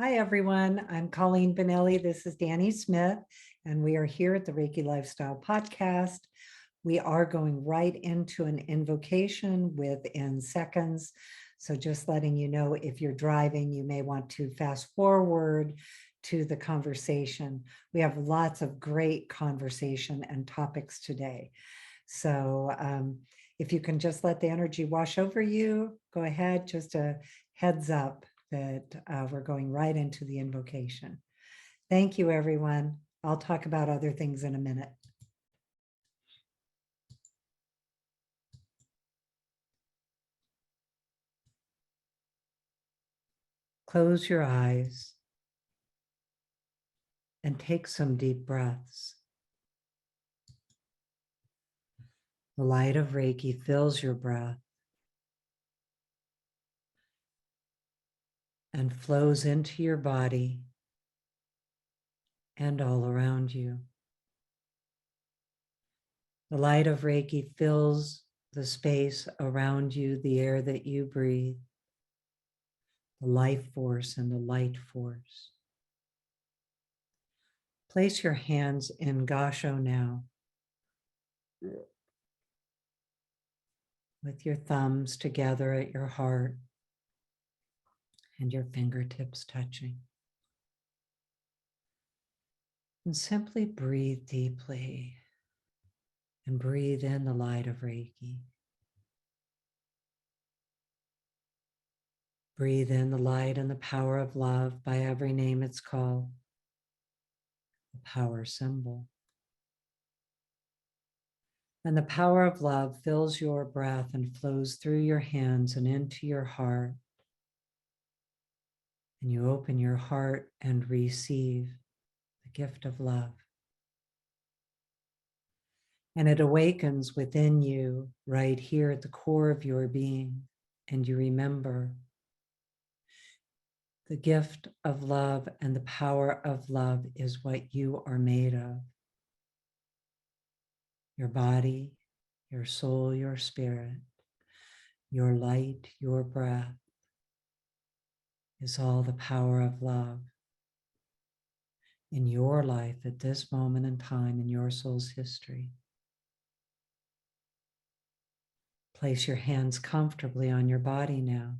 Hi, everyone. I'm Colleen Benelli. This is Danny Smith, and we are here at the Reiki Lifestyle Podcast. We are going right into an invocation within seconds. So just letting you know, if you're driving, you may want to fast forward to the conversation. We have lots of great conversation and topics today. So if you can just let the energy wash over you, go ahead, just a heads up that we're going right into the invocation. Thank you, everyone. I'll talk about other things in a minute. Close your eyes and take some deep breaths. The light of Reiki fills your breath and flows into your body and all around you. The light of Reiki fills the space around you, the air that you breathe, the life force and the light force. Place your hands in Gasho now, with your thumbs together at your heart and your fingertips touching. And simply breathe deeply and breathe in the light of Reiki. Breathe in the light and the power of love by every name it's called, the power symbol. And the power of love fills your breath and flows through your hands and into your heart. And you open your heart and receive the gift of love. And it awakens within you right here at the core of your being. And you remember the gift of love and the power of love is what you are made of. Your body, your soul, your spirit, your light, your breath is all the power of love in your life at this moment in time in your soul's history. Place your hands comfortably on your body now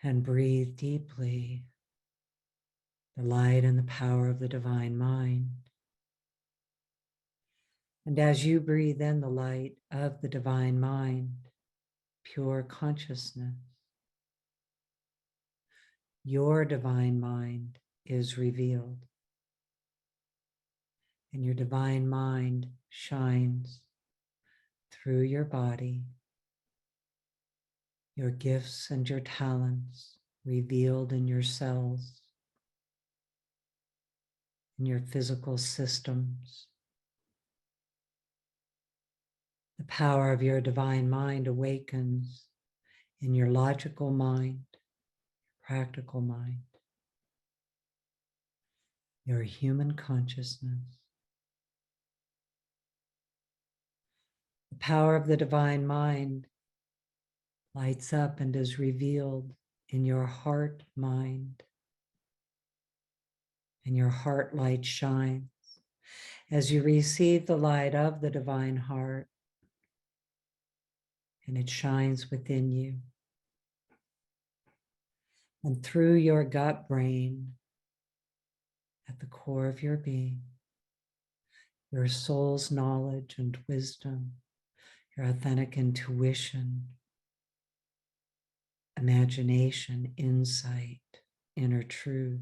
and breathe deeply the light and the power of the divine mind. And as you breathe in the light of the divine mind, pure consciousness, your divine mind is revealed. And your divine mind shines through your body, your gifts and your talents revealed in your cells, in your physical systems. The power of your divine mind awakens in your logical mind, practical mind, your human consciousness. The power of the divine mind lights up and is revealed in your heart mind, and your heart light shines as you receive the light of the divine heart, and it shines within you. And through your gut brain, at the core of your being, your soul's knowledge and wisdom, your authentic intuition, imagination, insight, inner truth.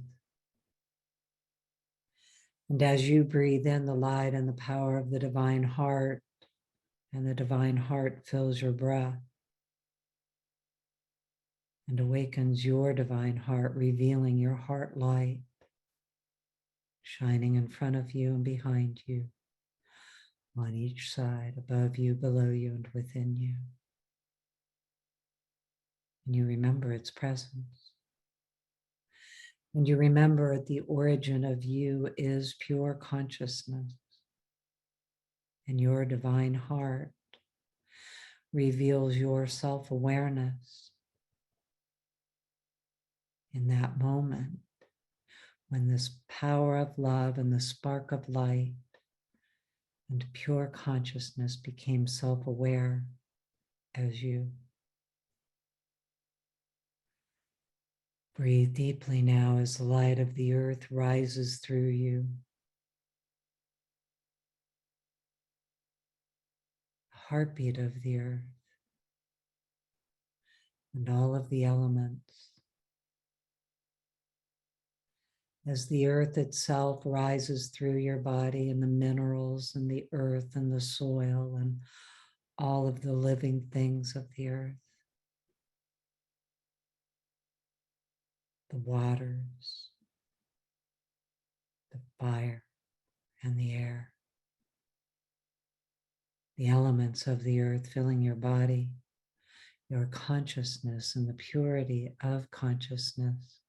And as you breathe in the light and the power of the divine heart, and the divine heart fills your breath and awakens your divine heart, revealing your heart light, shining in front of you and behind you, on each side, above you, below you, and within you. And you remember its presence. And you remember the origin of you is pure consciousness. And your divine heart reveals your self-awareness in that moment when this power of love and the spark of light and pure consciousness became self-aware as you. Breathe deeply now as the light of the earth rises through you. The heartbeat of the earth and all of the elements. As the earth itself rises through your body and the minerals and the earth and the soil and all of the living things of the earth, the waters, the fire and the air, the elements of the earth filling your body, your consciousness and the purity of consciousness,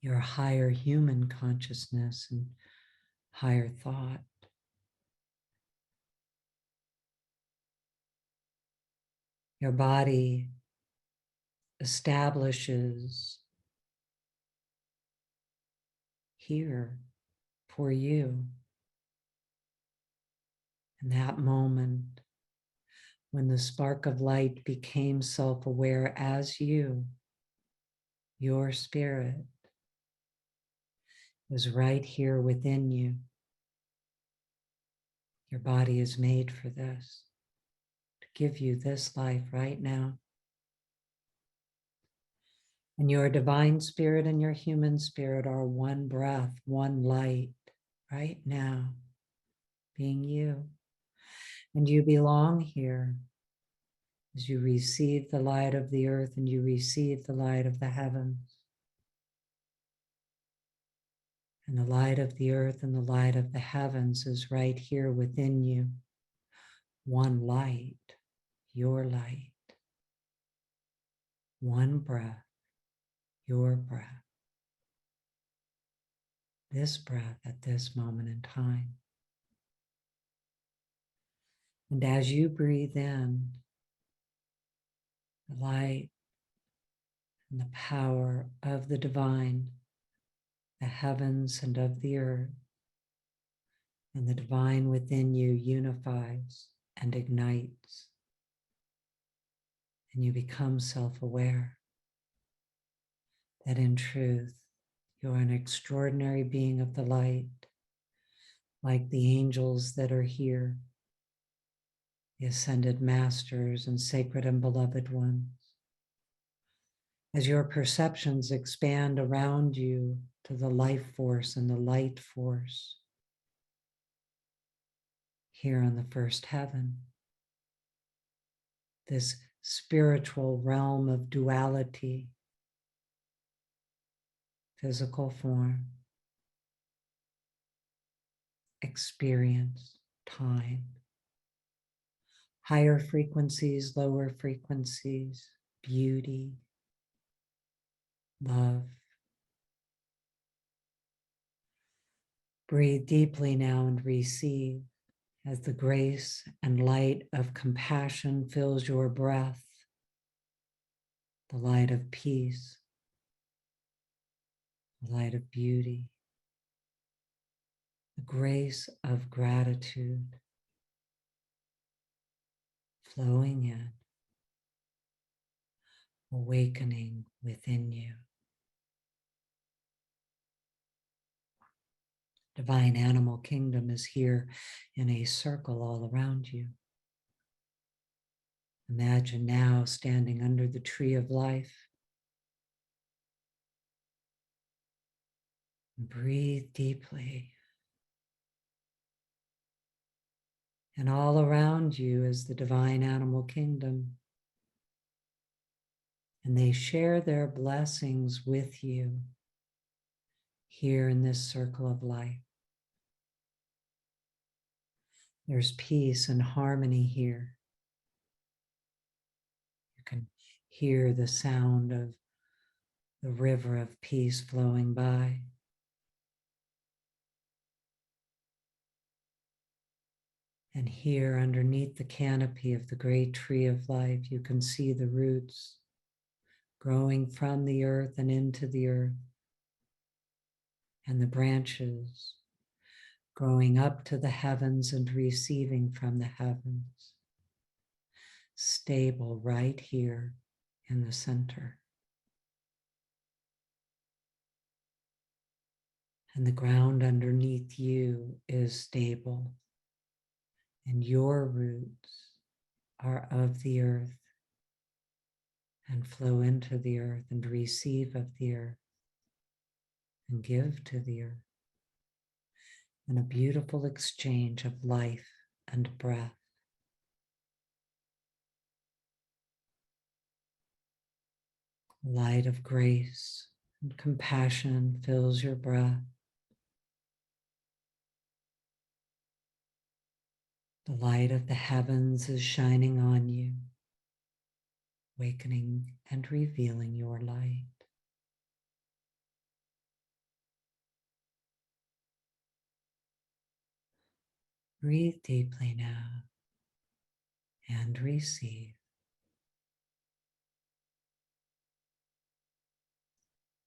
your higher human consciousness and higher thought. Your body establishes here for you. In that moment, when the spark of light became self-aware as you, your spirit is right here within you. Your body is made for this, to give you this life right now. And your divine spirit and your human spirit are one breath, one light, right now, being you. And you belong here as you receive the light of the earth and you receive the light of the heavens. And the light of the earth and the light of the heavens is right here within you. One light, your light. One breath, your breath. This breath at this moment in time. And as you breathe in, the light and the power of the divine, the heavens and of the earth, and the divine within you unifies and ignites, and you become self-aware that in truth, you're an extraordinary being of the light, like the angels that are here, the ascended masters and sacred and beloved ones. As your perceptions expand around you to the life force and the light force here in the first heaven, this spiritual realm of duality, physical form, experience, time, higher frequencies, lower frequencies, beauty, love. Breathe deeply now and receive as the grace and light of compassion fills your breath, the light of peace, the light of beauty, the grace of gratitude flowing in, awakening within you. Divine animal kingdom is here in a circle all around you. Imagine now standing under the tree of life. Breathe deeply. And all around you is the divine animal kingdom. And they share their blessings with you here in this circle of life. There's peace and harmony here. You can hear the sound of the river of peace flowing by. And here underneath the canopy of the great tree of life, you can see the roots growing from the earth and into the earth, and the branches growing up to the heavens and receiving from the heavens, stable right here in the center. And the ground underneath you is stable, and your roots are of the earth and flow into the earth and receive of the earth and give to the earth in a beautiful exchange of life and breath. Light of grace and compassion fills your breath. The light of the heavens is shining on you, awakening and revealing your light. Breathe deeply now and receive.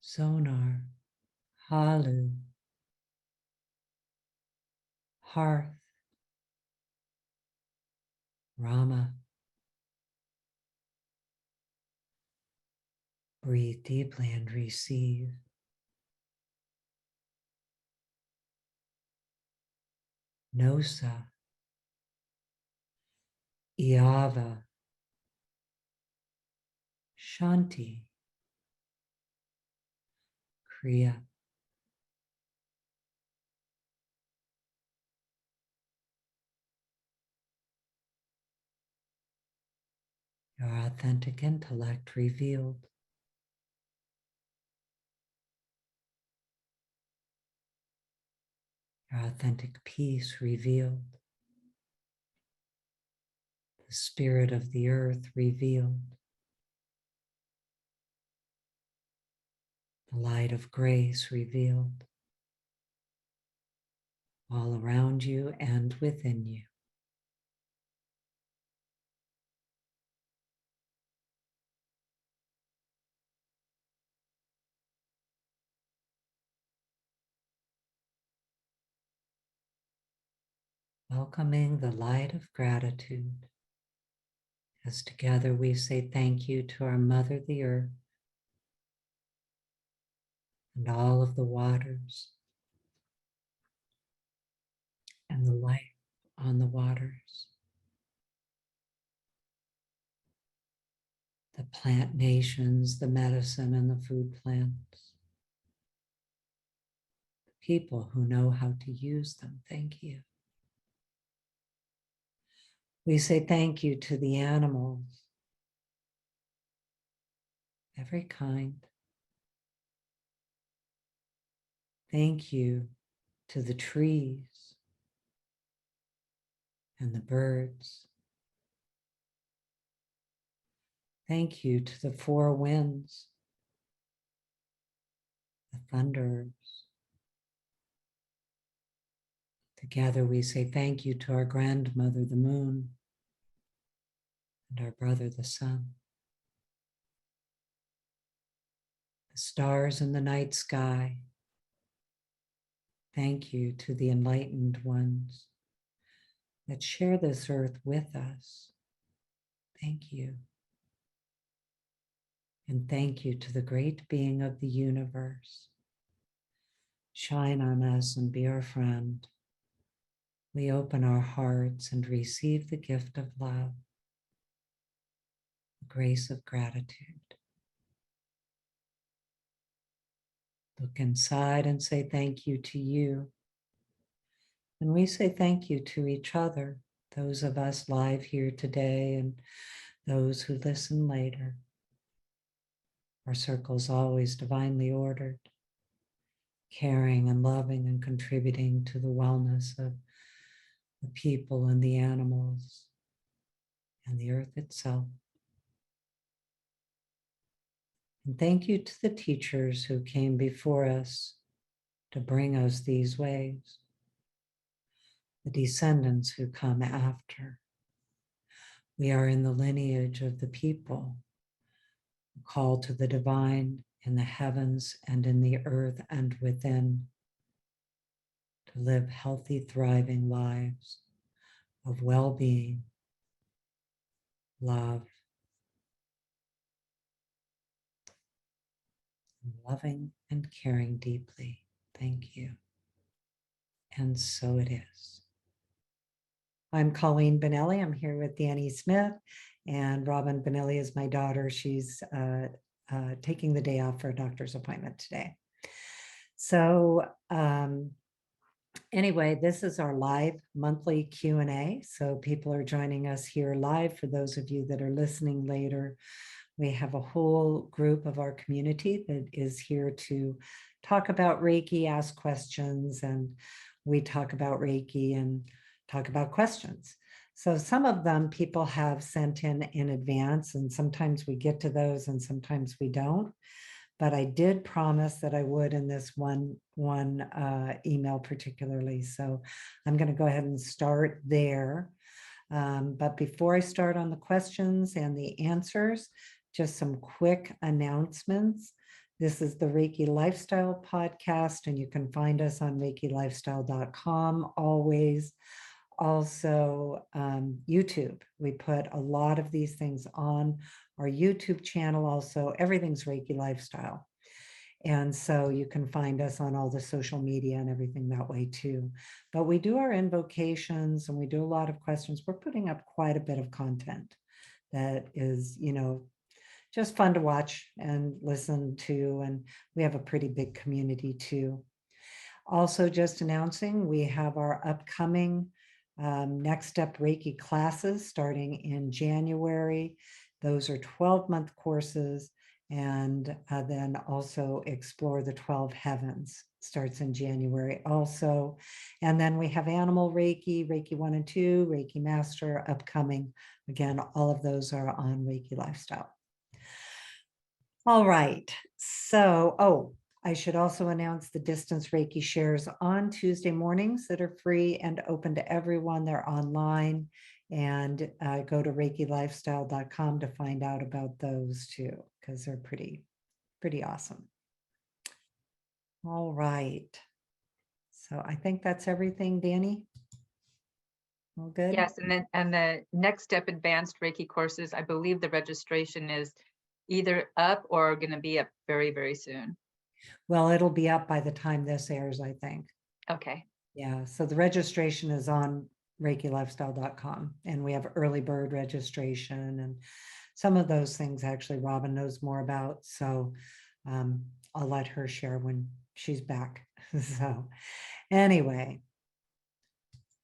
Sonar, Halu, Hearth, Rama. Breathe deeply and receive. Nosa, Iava, Shanti, Kriya. Your authentic intellect revealed. Your authentic peace revealed. The spirit of the earth revealed. The light of grace revealed. All around you and within you. Welcoming the light of gratitude. As together we say thank you to our Mother, the Earth, and all of the waters, and the life on the waters, the plant nations, the medicine and the food plants, the people who know how to use them. Thank you. We say thank you to the animals, every kind. Thank you to the trees and the birds. Thank you to the four winds, the thunders. Together we say thank you to our grandmother, the moon, and our brother, the sun. The stars in the night sky. Thank you to the enlightened ones that share this earth with us. Thank you. And thank you to the great being of the universe. Shine on us and be our friend. We open our hearts and receive the gift of love, the grace of gratitude. Look inside and say thank you to you. And we say thank you to each other, those of us live here today and those who listen later. Our circle's always divinely ordered, caring and loving and contributing to the wellness of the people and the animals and the earth itself. And thank you to the teachers who came before us to bring us these ways. the descendants who come after. We are in the lineage of the people called to the divine in the heavens and in the earth and within, to live healthy, thriving lives of well-being, love, loving and caring deeply. Thank you. And so it is. I'm Colleen Benelli. I'm here with Danny Smith, and Robin Benelli is my daughter. She's taking the day off for a doctor's appointment today. So anyway, this is our live monthly Q&A. So people are joining us here live. For those of you that are listening later, we have a whole group of our community that is here to talk about Reiki, ask questions, and we talk about Reiki and talk about questions. So some of them people have sent in advance, and sometimes we get to those and sometimes we don't. But I did promise that I would in this one email particularly. So I'm going to go ahead and start there. But before I start on the questions and the answers, just some quick announcements. This is the Reiki Lifestyle Podcast, and you can find us on reikilifestyle.com always. Also, YouTube. We put a lot of these things on our YouTube channel. Also, everything's Reiki Lifestyle. And so you can find us on all the social media and everything that way too. But we do our invocations and we do a lot of questions. We're putting up quite a bit of content that is, just fun to watch and listen to. And we have a pretty big community too. Also, just announcing, we have our upcoming Next Step Reiki classes starting in January. Those are 12-month courses. And then also Explore the 12 Heavens starts in January also. And then we have Animal Reiki, Reiki 1 and 2, Reiki Master upcoming. Again, all of those are on Reiki Lifestyle. All right. So, I should also announce the Distance Reiki shares on Tuesday mornings that are free and open to everyone. They're online, and go to reikilifestyle.com to find out about those too, because they're pretty awesome. All right. So I think that's everything, Danny. All good? Yes, and the Next Step Advanced Reiki courses, I believe the registration is either up or going to be up very, very soon. Well, it'll be up by the time this airs, I think. Okay. Yeah, so the registration is on reikilifestyle.com, and we have early bird registration and some of those things actually Robin knows more about. So I'll let her share when she's back. So anyway,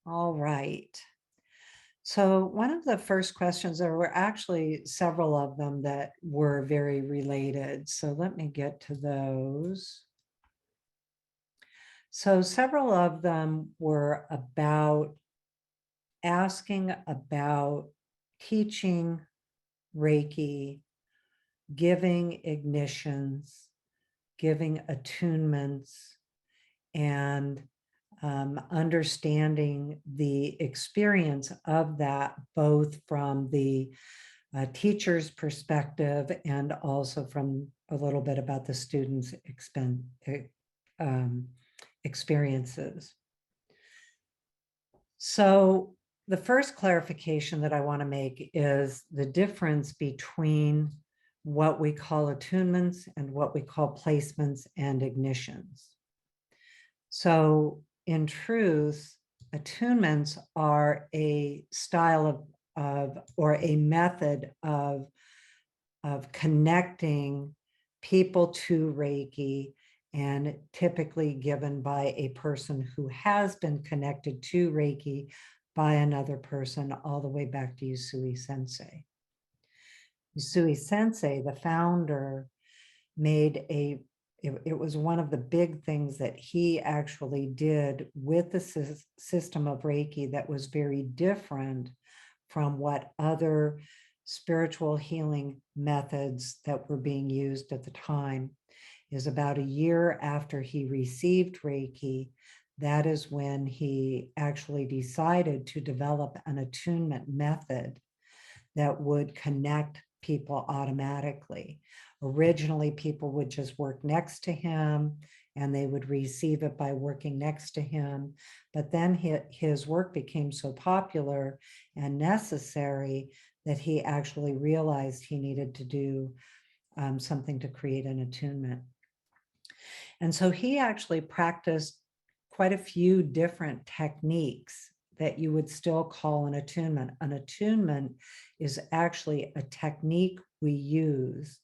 all right. So one of the first questions, there were actually several of them that were very related. So let me get to those. So several of them were about asking about teaching Reiki, giving ignitions, giving attunements, and understanding the experience of that, both from the teacher's perspective and also from a little bit about the students' experiences. So the first clarification that I want to make is the difference between what we call attunements and what we call placements and ignitions. So in truth, attunements are a style of or a method of connecting people to Reiki, and typically given by a person who has been connected to Reiki by another person all the way back to Usui Sensei. Usui Sensei, the founder, made it was one of the big things that he actually did with the system of Reiki that was very different from what other spiritual healing methods that were being used at the time. Is about a year after he received Reiki, that is when he actually decided to develop an attunement method that would connect people automatically. Originally, people would just work next to him and they would receive it by working next to him. But then his work became so popular and necessary that he actually realized he needed to do something to create an attunement. And so he actually practiced quite a few different techniques that you would still call an attunement. An attunement is actually a technique we use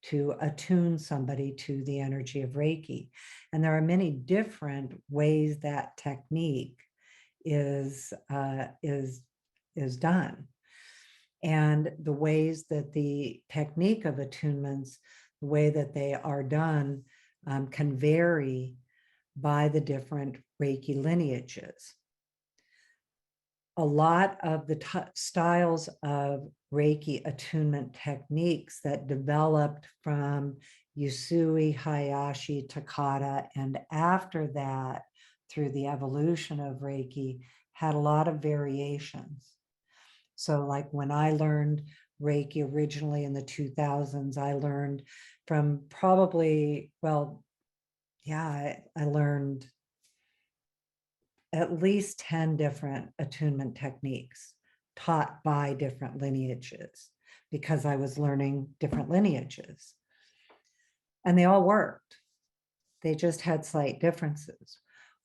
to attune somebody to the energy of Reiki. And there are many different ways that technique is done. And the ways that the technique of attunements, the way that they are done, can vary by the different Reiki lineages. A lot of the styles of Reiki attunement techniques that developed from Usui, Hayashi, Takata, and after that, through the evolution of Reiki, had a lot of variations. So like when I learned Reiki originally in the 2000s, I learned from probably, well, yeah, I learned at least 10 different attunement techniques taught by different lineages because I was learning different lineages. And they all worked. They just had slight differences.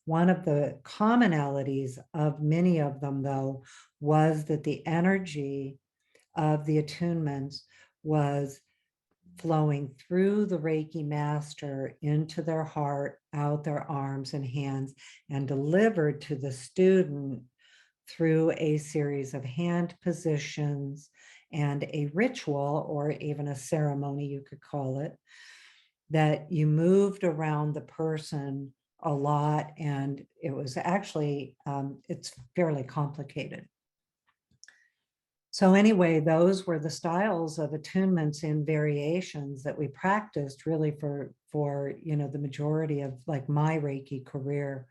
One of the commonalities of many of them, though, was that the energy of the attunements was flowing through the Reiki master into their heart, out their arms and hands, and delivered to the student through a series of hand positions and a ritual, or even a ceremony, you could call it, that you moved around the person a lot. And it was actually, it's fairly complicated. So anyway, those were the styles of attunements and variations that we practiced really for the majority of like my Reiki career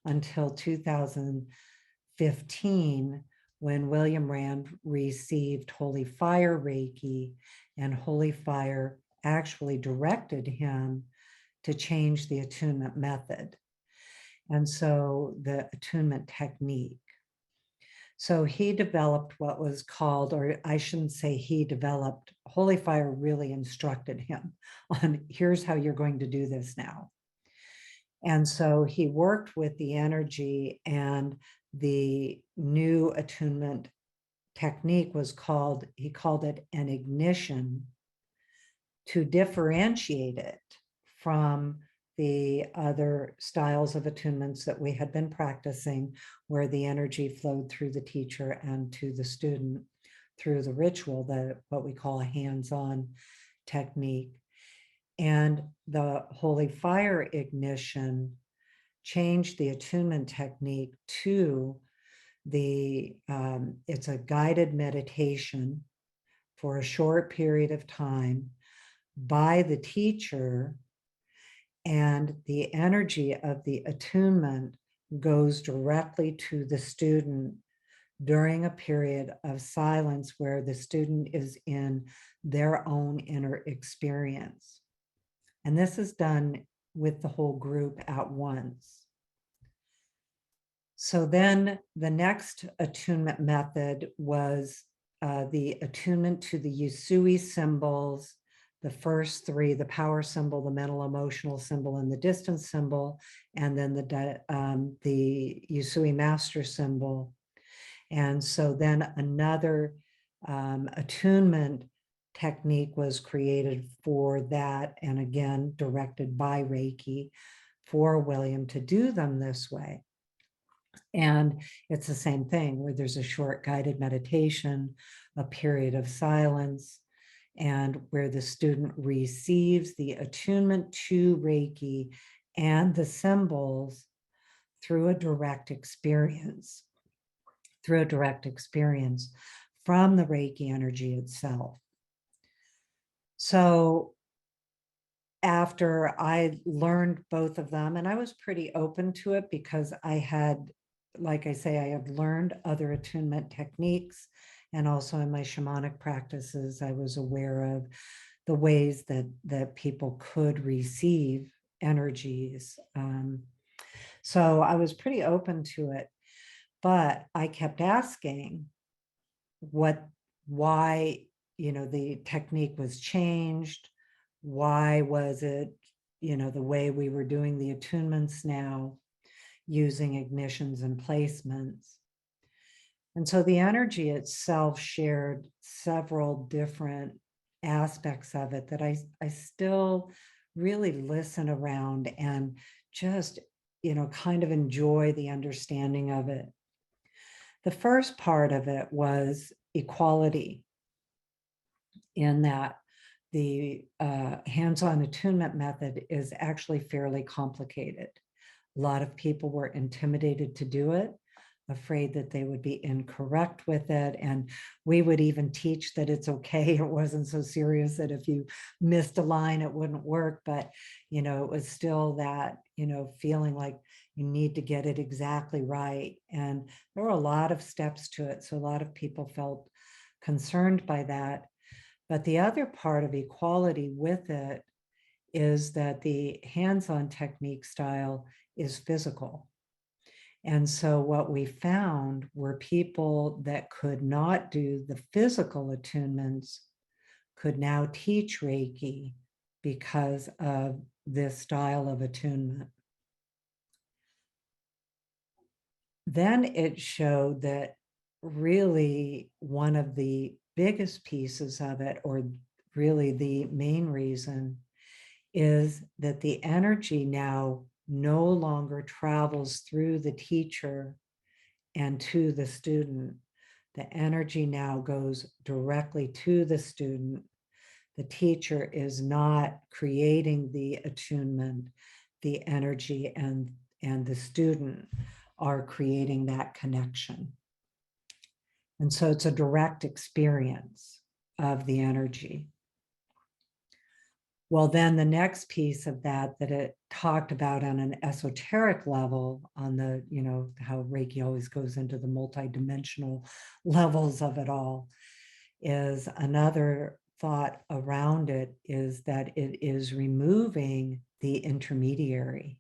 until 2015, when William Rand received Holy Fire Reiki, and Holy Fire actually directed him to change the attunement method. And so the attunement technique. So he developed what was called, or I shouldn't say he developed, Holy Fire really instructed him on here's how you're going to do this now. And so he worked with the energy, and the new attunement technique was called, he called it an ignition, to differentiate it from the other styles of attunements that we had been practicing, where the energy flowed through the teacher and to the student through the ritual, what we call a hands-on technique. And the Holy Fire ignition changed the attunement technique to it's a guided meditation for a short period of time by the teacher, and the energy of the attunement goes directly to the student during a period of silence where the student is in their own inner experience. And this is done with the whole group at once. So then the next attunement method was the attunement to the Usui symbols, the first three, the power symbol, the mental emotional symbol, and the distance symbol, and then the Usui master symbol. And so then another attunement technique was created for that, and again, directed by Reiki for William to do them this way. And it's the same thing where there's a short guided meditation, a period of silence, and where the student receives the attunement to Reiki and the symbols through a direct experience, from the Reiki energy itself. So after I learned both of them, and I was pretty open to it because I had, like I say, I had learned other attunement techniques. And also in my shamanic practices, I was aware of the ways that people could receive energies. So I was pretty open to it, but I kept asking why, the technique was changed. Why was it, the way we were doing the attunements now, using ignitions and placements. And so the energy itself shared several different aspects of it that I still really listen around and just, kind of enjoy the understanding of it. The first part of it was equality, in that the hands-on attunement method is actually fairly complicated. A lot of people were intimidated to do it, afraid that they would be incorrect with it. And we would even teach that it's okay. It wasn't so serious that if you missed a line, it wouldn't work. But, it was still that, feeling like you need to get it exactly right. And there were a lot of steps to it. So a lot of people felt concerned by that. But the other part of equality with it is that the hands-on technique style is physical. And so what we found were people that could not do the physical attunements could now teach Reiki because of this style of attunement. Then it showed that really one of the biggest pieces of it, or really the main reason, is that the energy now no longer travels through the teacher and to the student. The energy now goes directly to the student. The teacher is not creating the attunement, the energy and the student are creating that connection. And so it's a direct experience of the energy. Well, then the next piece of that it talked about on an esoteric level, on the, how Reiki always goes into the multidimensional levels of it all, is another thought around it is that it is removing the intermediary.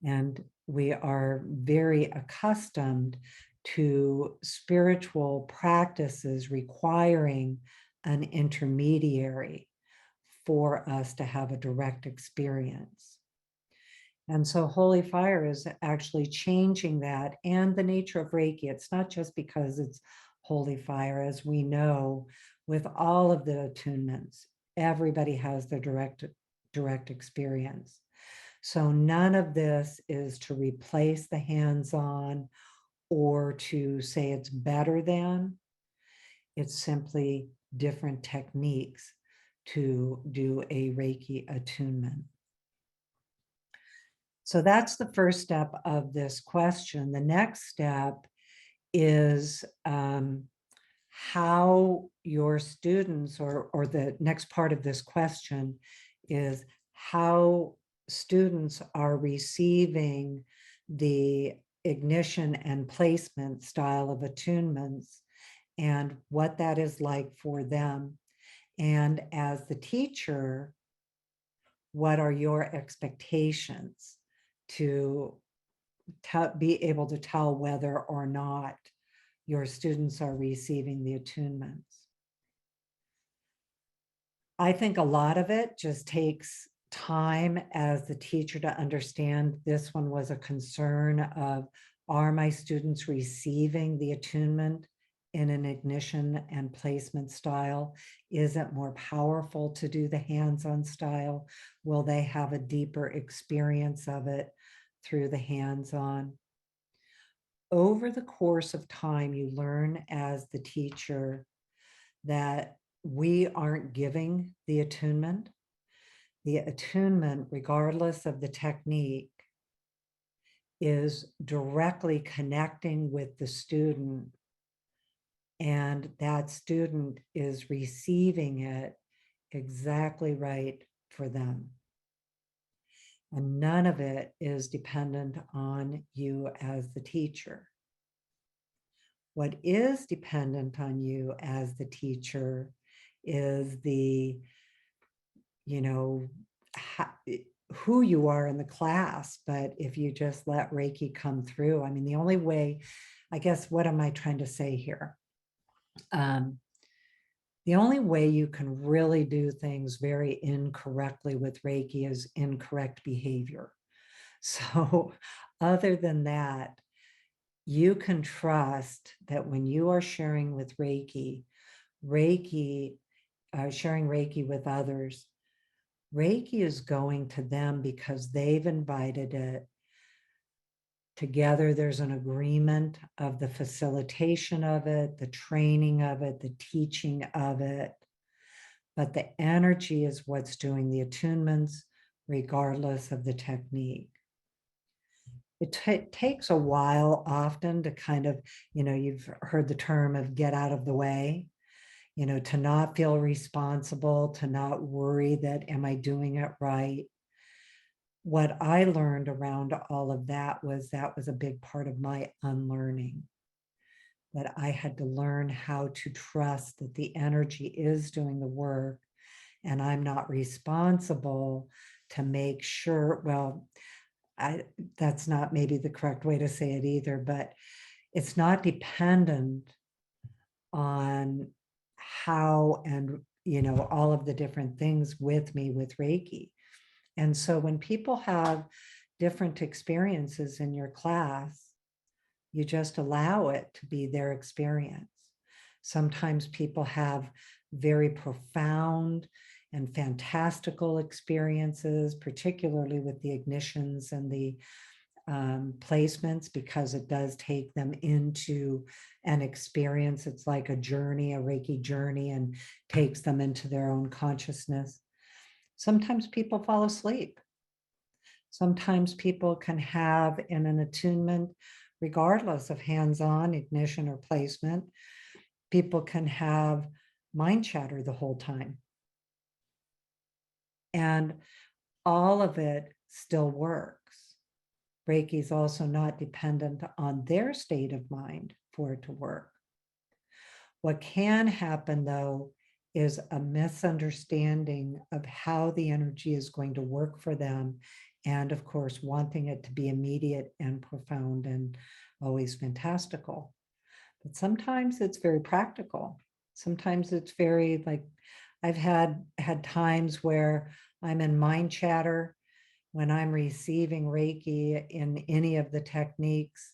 And we are very accustomed to spiritual practices requiring an intermediary for us to have a direct experience. And so Holy Fire is actually changing that and the nature of Reiki. It's not just because it's Holy Fire, as we know, with all of the attunements, everybody has their direct experience. So none of this is to replace the hands-on or to say it's better than. It's simply different techniques to do a Reiki attunement. So that's the first step of this question. The next step is how your students, or the next part of this question is how students are receiving the ignition and placement style of attunements and what that is like for them. And as the teacher, what are your expectations to be able to tell whether or not your students are receiving the attunements? I think a lot of it just takes time as the teacher to understand this one was a concern of, are my students receiving the attunement in an ignition and placement style? Is it more powerful to do the hands-on style? Will they have a deeper experience of it through the hands-on? Over the course of time, you learn as the teacher that we aren't giving the attunement. The attunement, regardless of the technique, is directly connecting with the student, and that student is receiving it exactly right for them. And none of it is dependent on you as the teacher. What is dependent on you as the teacher is the, you know, who you are in the class. But if you just let Reiki come through, I mean, the only way, I guess, what am I trying to say here? The only way you can really do things very incorrectly with Reiki is incorrect behavior. So other than that, you can trust that when you are sharing with Reiki, sharing Reiki with others, Reiki is going to them because they've invited it. Together, there's an agreement of the facilitation of it, the training of it, the teaching of it. But the energy is what's doing the attunements, regardless of the technique. It takes a while often to kind of, you've heard the term of get out of the way, to not feel responsible, to not worry that, am I doing it right? What I learned around all of that was a big part of my unlearning, that I had to learn how to trust that the energy is doing the work and I'm not responsible to make sure, well, that's not maybe the correct way to say it either, but it's not dependent on how and, all of the different things with me with Reiki. And so when people have different experiences in your class, you just allow it to be their experience. Sometimes people have very profound and fantastical experiences, particularly with the ignitions and the placements, because it does take them into an experience. It's like a journey, a Reiki journey, and takes them into their own consciousness. Sometimes people fall asleep. Sometimes people can have in an attunement, regardless of hands-on ignition or placement, people can have mind chatter the whole time. And all of it still works. Reiki is also not dependent on their state of mind for it to work. What can happen, though, is a misunderstanding of how the energy is going to work for them. And of course, wanting it to be immediate and profound and always fantastical. But sometimes it's very practical. Sometimes it's very like, I've had times where I'm in mind chatter when I'm receiving Reiki in any of the techniques.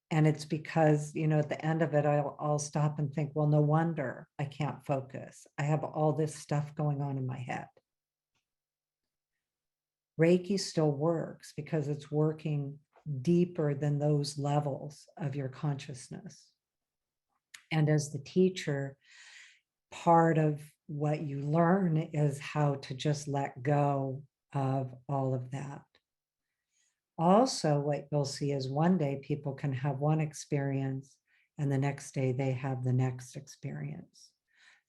And it's because, at the end of it, I'll stop and think, well, no wonder I can't focus. I have all this stuff going on in my head. Reiki still works because it's working deeper than those levels of your consciousness. And as the teacher, part of what you learn is how to just let go of all of that. Also, what you'll see is one day people can have one experience and the next day they have the next experience,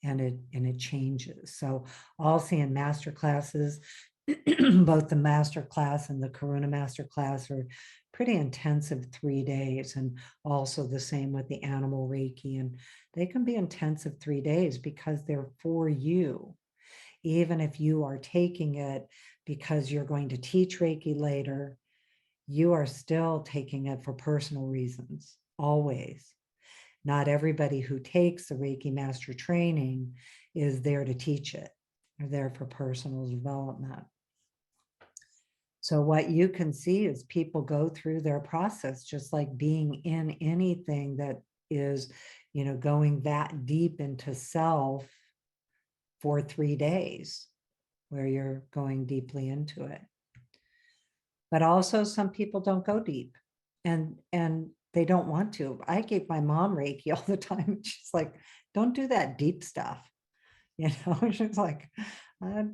and it changes. So I'll see in master classes, both the master class and the Karuna master class are pretty intensive 3 days, and also the same with the animal Reiki, and they can be intensive 3 days because they're for you. Even if you are taking it because you're going to teach Reiki later, you are still taking it for personal reasons, always. Not everybody who takes the Reiki master training is there to teach it. They're there for personal development. So what you can see is people go through their process, just like being in anything that is, going that deep into self for 3 days, where you're going deeply into it. But also some people don't go deep, and they don't want to. I gave my mom Reiki all the time. She's like, don't do that deep stuff. She's like, I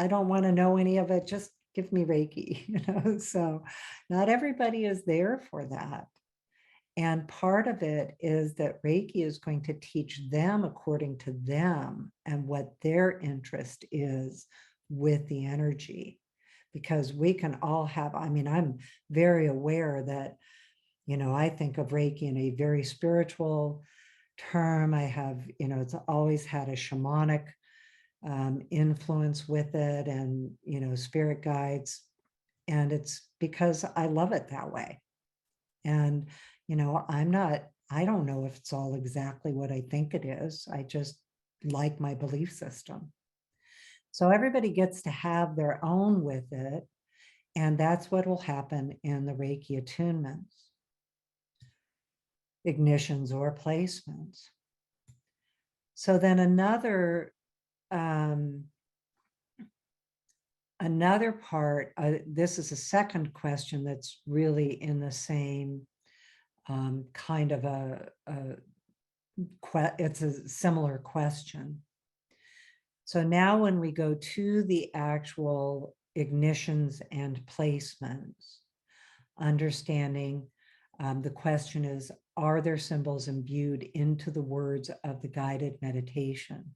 don't want to know any of it. Just give me Reiki, So not everybody is there for that. And part of it is that Reiki is going to teach them according to them and what their interest is with the energy. Because we can all have, I mean, I'm very aware that, I think of Reiki in a very spiritual term. I have, it's always had a shamanic influence with it, and, spirit guides. And it's because I love it that way. And, I don't know if it's all exactly what I think it is. I just like my belief system. So everybody gets to have their own with it. And that's what will happen in the Reiki attunements, ignitions, or placements. So then another part, this is a second question that's really in the same kind of it's a similar question. So now when we go to the actual ignitions and placements, understanding the question is, are there symbols imbued into the words of the guided meditation?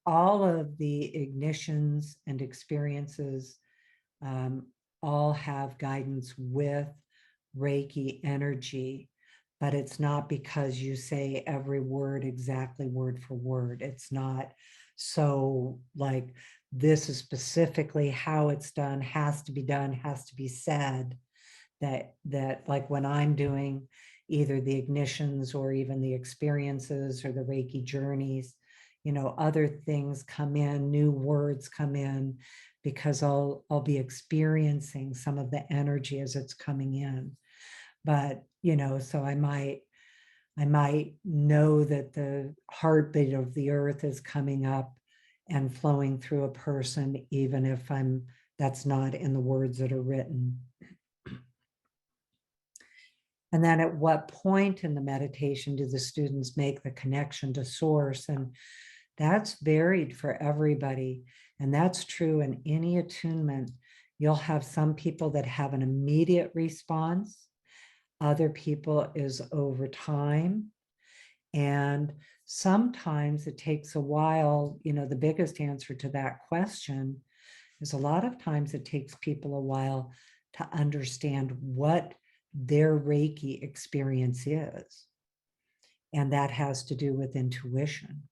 All of the ignitions and experiences all have guidance with Reiki energy, but it's not because you say every word exactly word for word. It's not so like this is specifically how it's done, has to be done, has to be said, that like when I'm doing either the ignitions or even the experiences or the Reiki journeys, other things come in, new words come in, because I'll be experiencing some of the energy as it's coming in. But, so I might know that the heartbeat of the earth is coming up and flowing through a person, even if that's not in the words that are written. And then at what point in the meditation do the students make the connection to source? And that's varied for everybody. And that's true in any attunement. You'll have some people that have an immediate response. Other people is over time. And sometimes it takes a while. The biggest answer to that question is a lot of times it takes people a while to understand what their Reiki experience is. And that has to do with intuition.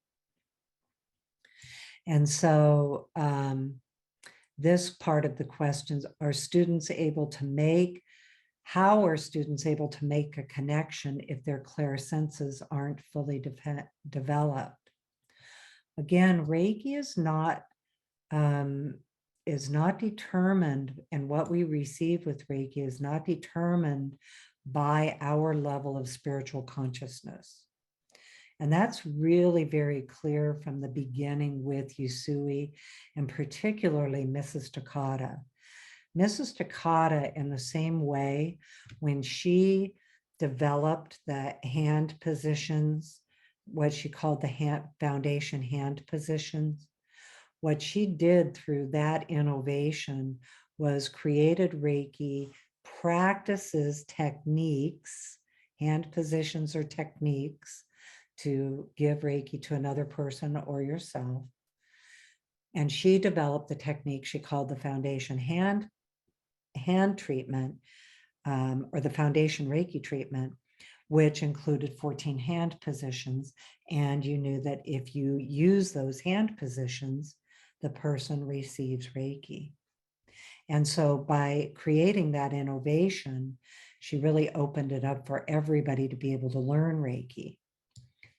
And so this part of the questions, how are students able to make a connection if their Clair senses aren't fully developed? Again, Reiki is not determined, and what we receive with Reiki is not determined by our level of spiritual consciousness. And that's really very clear from the beginning with Usui, and particularly Mrs. Takata. Mrs. Takata, in the same way, when she developed the hand positions, what she called the foundation hand positions, what she did through that innovation was created Reiki practices, techniques, hand positions or techniques to give Reiki to another person or yourself. And she developed the technique she called the foundation hand treatment, or the foundation Reiki treatment, which included 14 hand positions. And you knew that if you use those hand positions, the person receives Reiki. And so by creating that innovation, she really opened it up for everybody to be able to learn Reiki.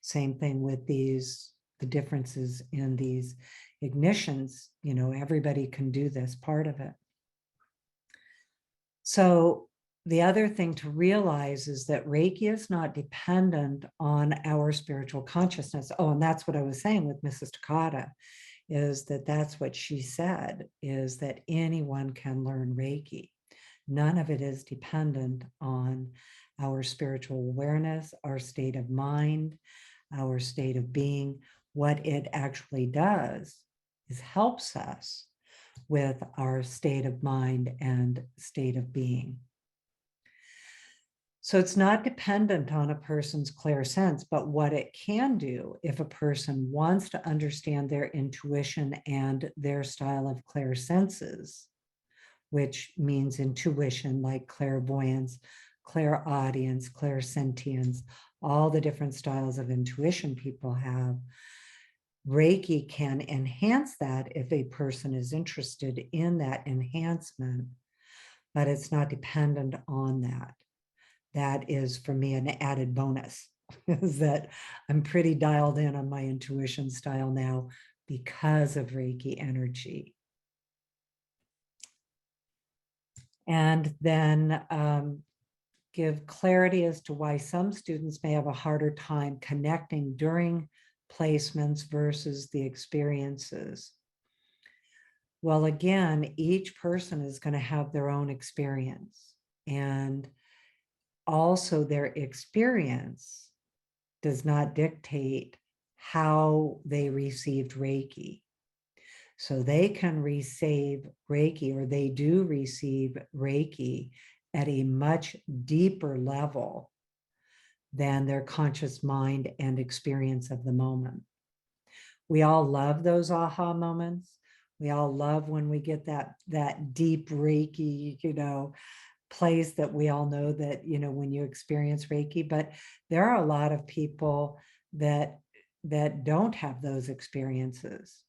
Same thing with the differences in these ignitions, everybody can do this part of it. So the other thing to realize is that Reiki is not dependent on our spiritual consciousness. Oh, and that's what I was saying with Mrs. Takata, is that's what she said, is that anyone can learn Reiki. None of it is dependent on our spiritual awareness, our state of mind, our state of being. What it actually does is helps us with our state of mind and state of being. So it's not dependent on a person's clear sense, but what it can do if a person wants to understand their intuition and their style of clear senses, which means intuition like clairvoyance, clairaudience, clairsentience, all the different styles of intuition people have. Reiki can enhance that if a person is interested in that enhancement, but it's not dependent on that. That is for me an added bonus, is that I'm pretty dialed in on my intuition style now because of Reiki energy. And then give clarity as to why some students may have a harder time connecting during placements versus the experiences. Well, again, each person is going to have their own experience, and also their experience does not dictate how they received Reiki. So they can receive Reiki, or they do receive Reiki at a much deeper level than their conscious mind and experience of the moment. We all love those aha moments. We all love when we get that deep Reiki, place that we all know that, when you experience Reiki, but there are a lot of people that don't have those experiences.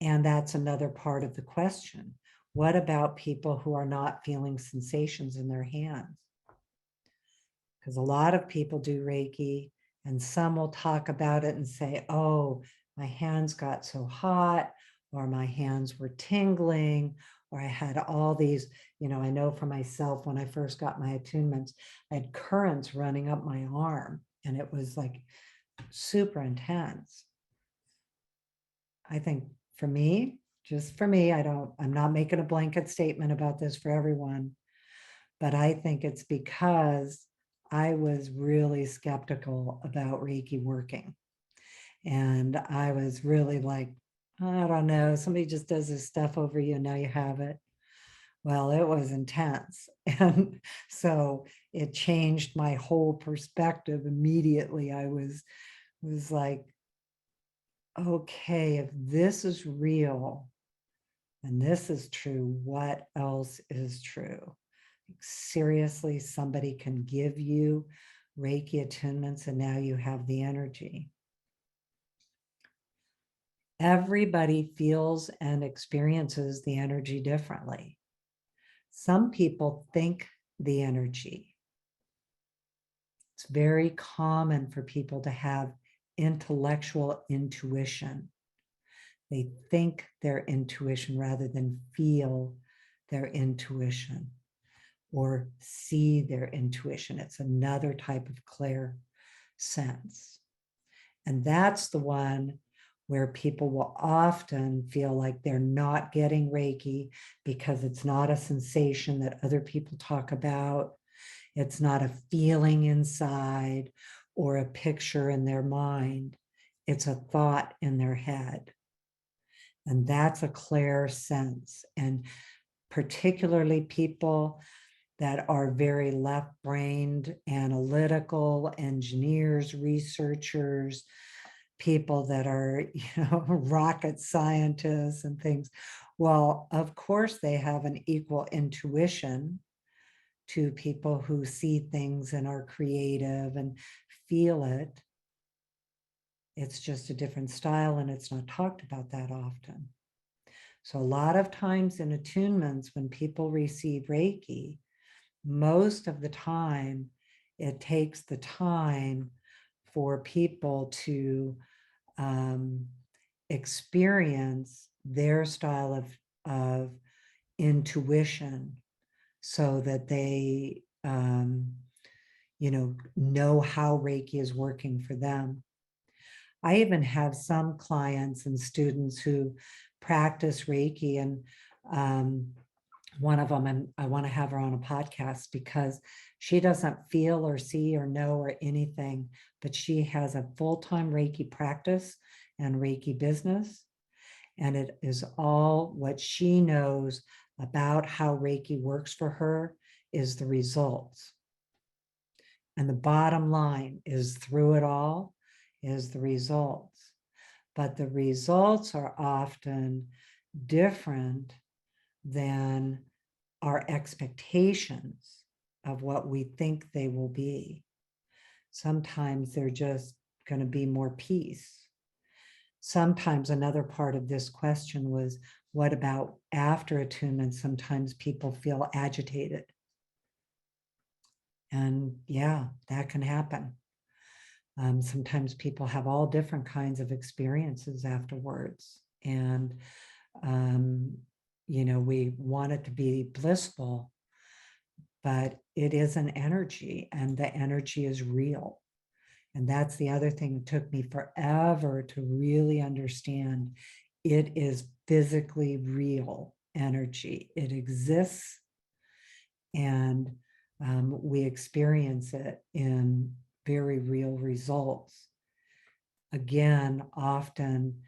And that's another part of the question. What about people who are not feeling sensations in their hands? Because a lot of people do Reiki, and some will talk about it and say, oh, my hands got so hot, or my hands were tingling, or I had all these, I know for myself, when I first got my attunements, I had currents running up my arm, and it was like super intense. I think for me, just for me, I'm not making a blanket statement about this for everyone, but I think it's because I was really skeptical about Reiki working. And I was really like, I don't know, somebody just does this stuff over you, and now you have it. Well, it was intense. And so it changed my whole perspective immediately. I was like, okay, if this is real and this is true, what else is true? Seriously, somebody can give you Reiki attunements and now you have the energy. Everybody feels and experiences the energy differently. Some people think the energy. It's very common for people to have intellectual intuition. They think their intuition rather than feel their intuition or see their intuition. It's another type of clear sense. And that's the one where people will often feel like they're not getting Reiki because it's not a sensation that other people talk about. It's not a feeling inside or a picture in their mind. It's a thought in their head. And that's a clear sense. And particularly people that are very left-brained, analytical, engineers, researchers, people that are, rocket scientists and things. Well, of course, they have an equal intuition to people who see things and are creative and feel it. It's just a different style, and it's not talked about that often. So a lot of times in attunements, when people receive Reiki, most of the time, it takes the time for people to experience their style of intuition so that they, know how Reiki is working for them. I even have some clients and students who practice Reiki, and one of them, and I want to have her on a podcast because she doesn't feel or see or know or anything, but she has a full-time Reiki practice and Reiki business. And it is all what she knows about how Reiki works for her is the results. And the bottom line is through it all is the results. But the results are often different than our expectations of what we think they will be. Sometimes they're just going to be more peace. Sometimes another part of this question was, what about after attunement? Sometimes people feel agitated. And yeah, that can happen. Sometimes people have all different kinds of experiences afterwards. And, we want it to be blissful, but it is an energy, and the energy is real. And that's the other thing. It took me forever to really understand. It is physically real energy. It exists, and we experience it in very real results. Again, often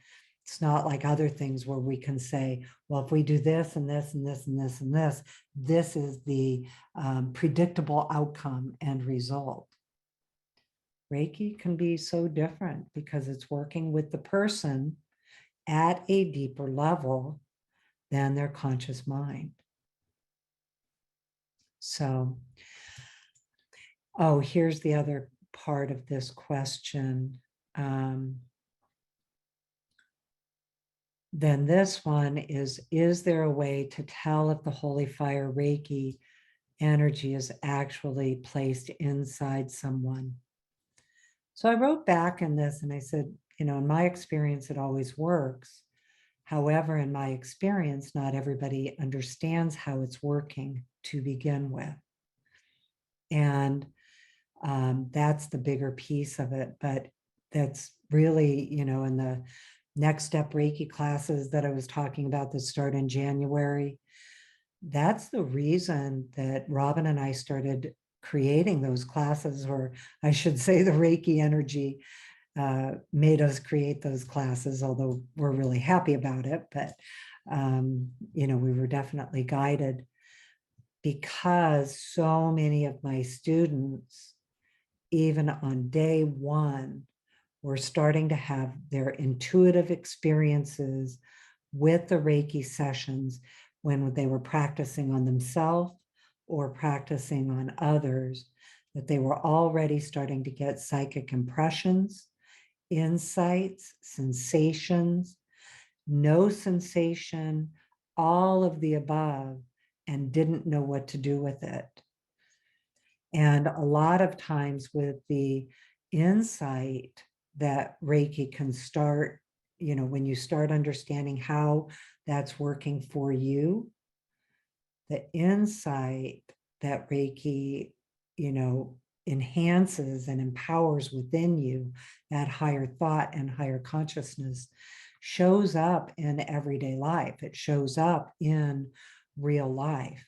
it's not like other things where we can say, well, if we do this and this and this and this and this, this is the predictable outcome and result. Reiki can be so different because it's working with the person at a deeper level than their conscious mind. So, here's the other part of this question. Then this one is there a way to tell if the Holy Fire Reiki energy is actually placed inside someone? So I wrote back in this and I said, in my experience, it always works. However, in my experience, not everybody understands how it's working to begin with. And that's the bigger piece of it. But that's really, in the next step Reiki classes that I was talking about that start in January, that's the reason that Robin and I started creating those classes, or I should say the Reiki energy made us create those classes, although we're really happy about it. But, we were definitely guided because so many of my students, even on day one, were starting to have their intuitive experiences with the Reiki sessions when they were practicing on themselves or practicing on others, that they were already starting to get psychic impressions, insights, sensations, no sensation, all of the above, and didn't know what to do with it. And a lot of times with the insight that Reiki can start, when you start understanding how that's working for you, the insight that Reiki, enhances and empowers within you, that higher thought and higher consciousness shows up in everyday life. It shows up in real life.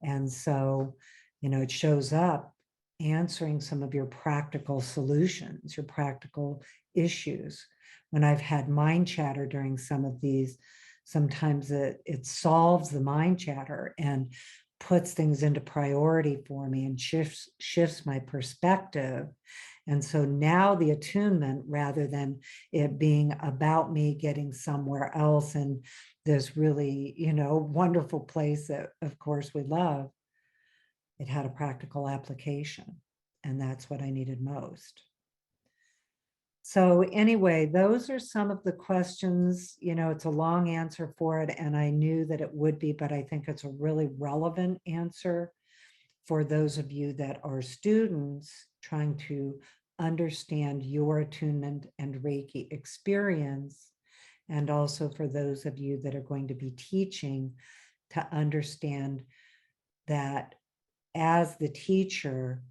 And so, it shows up answering some of your practical solutions, your practical issues. When I've had mind chatter during some of these, sometimes it solves the mind chatter and puts things into priority for me and shifts my perspective. And so now the attunement, rather than it being about me getting somewhere else in this really, wonderful place that of course we love, it had a practical application. And that's what I needed most. So anyway, those are some of the questions. It's a long answer for it, and I knew that it would be, but I think it's a really relevant answer for those of you that are students trying to understand your attunement and Reiki experience, and also for those of you that are going to be teaching to understand that as the teacher,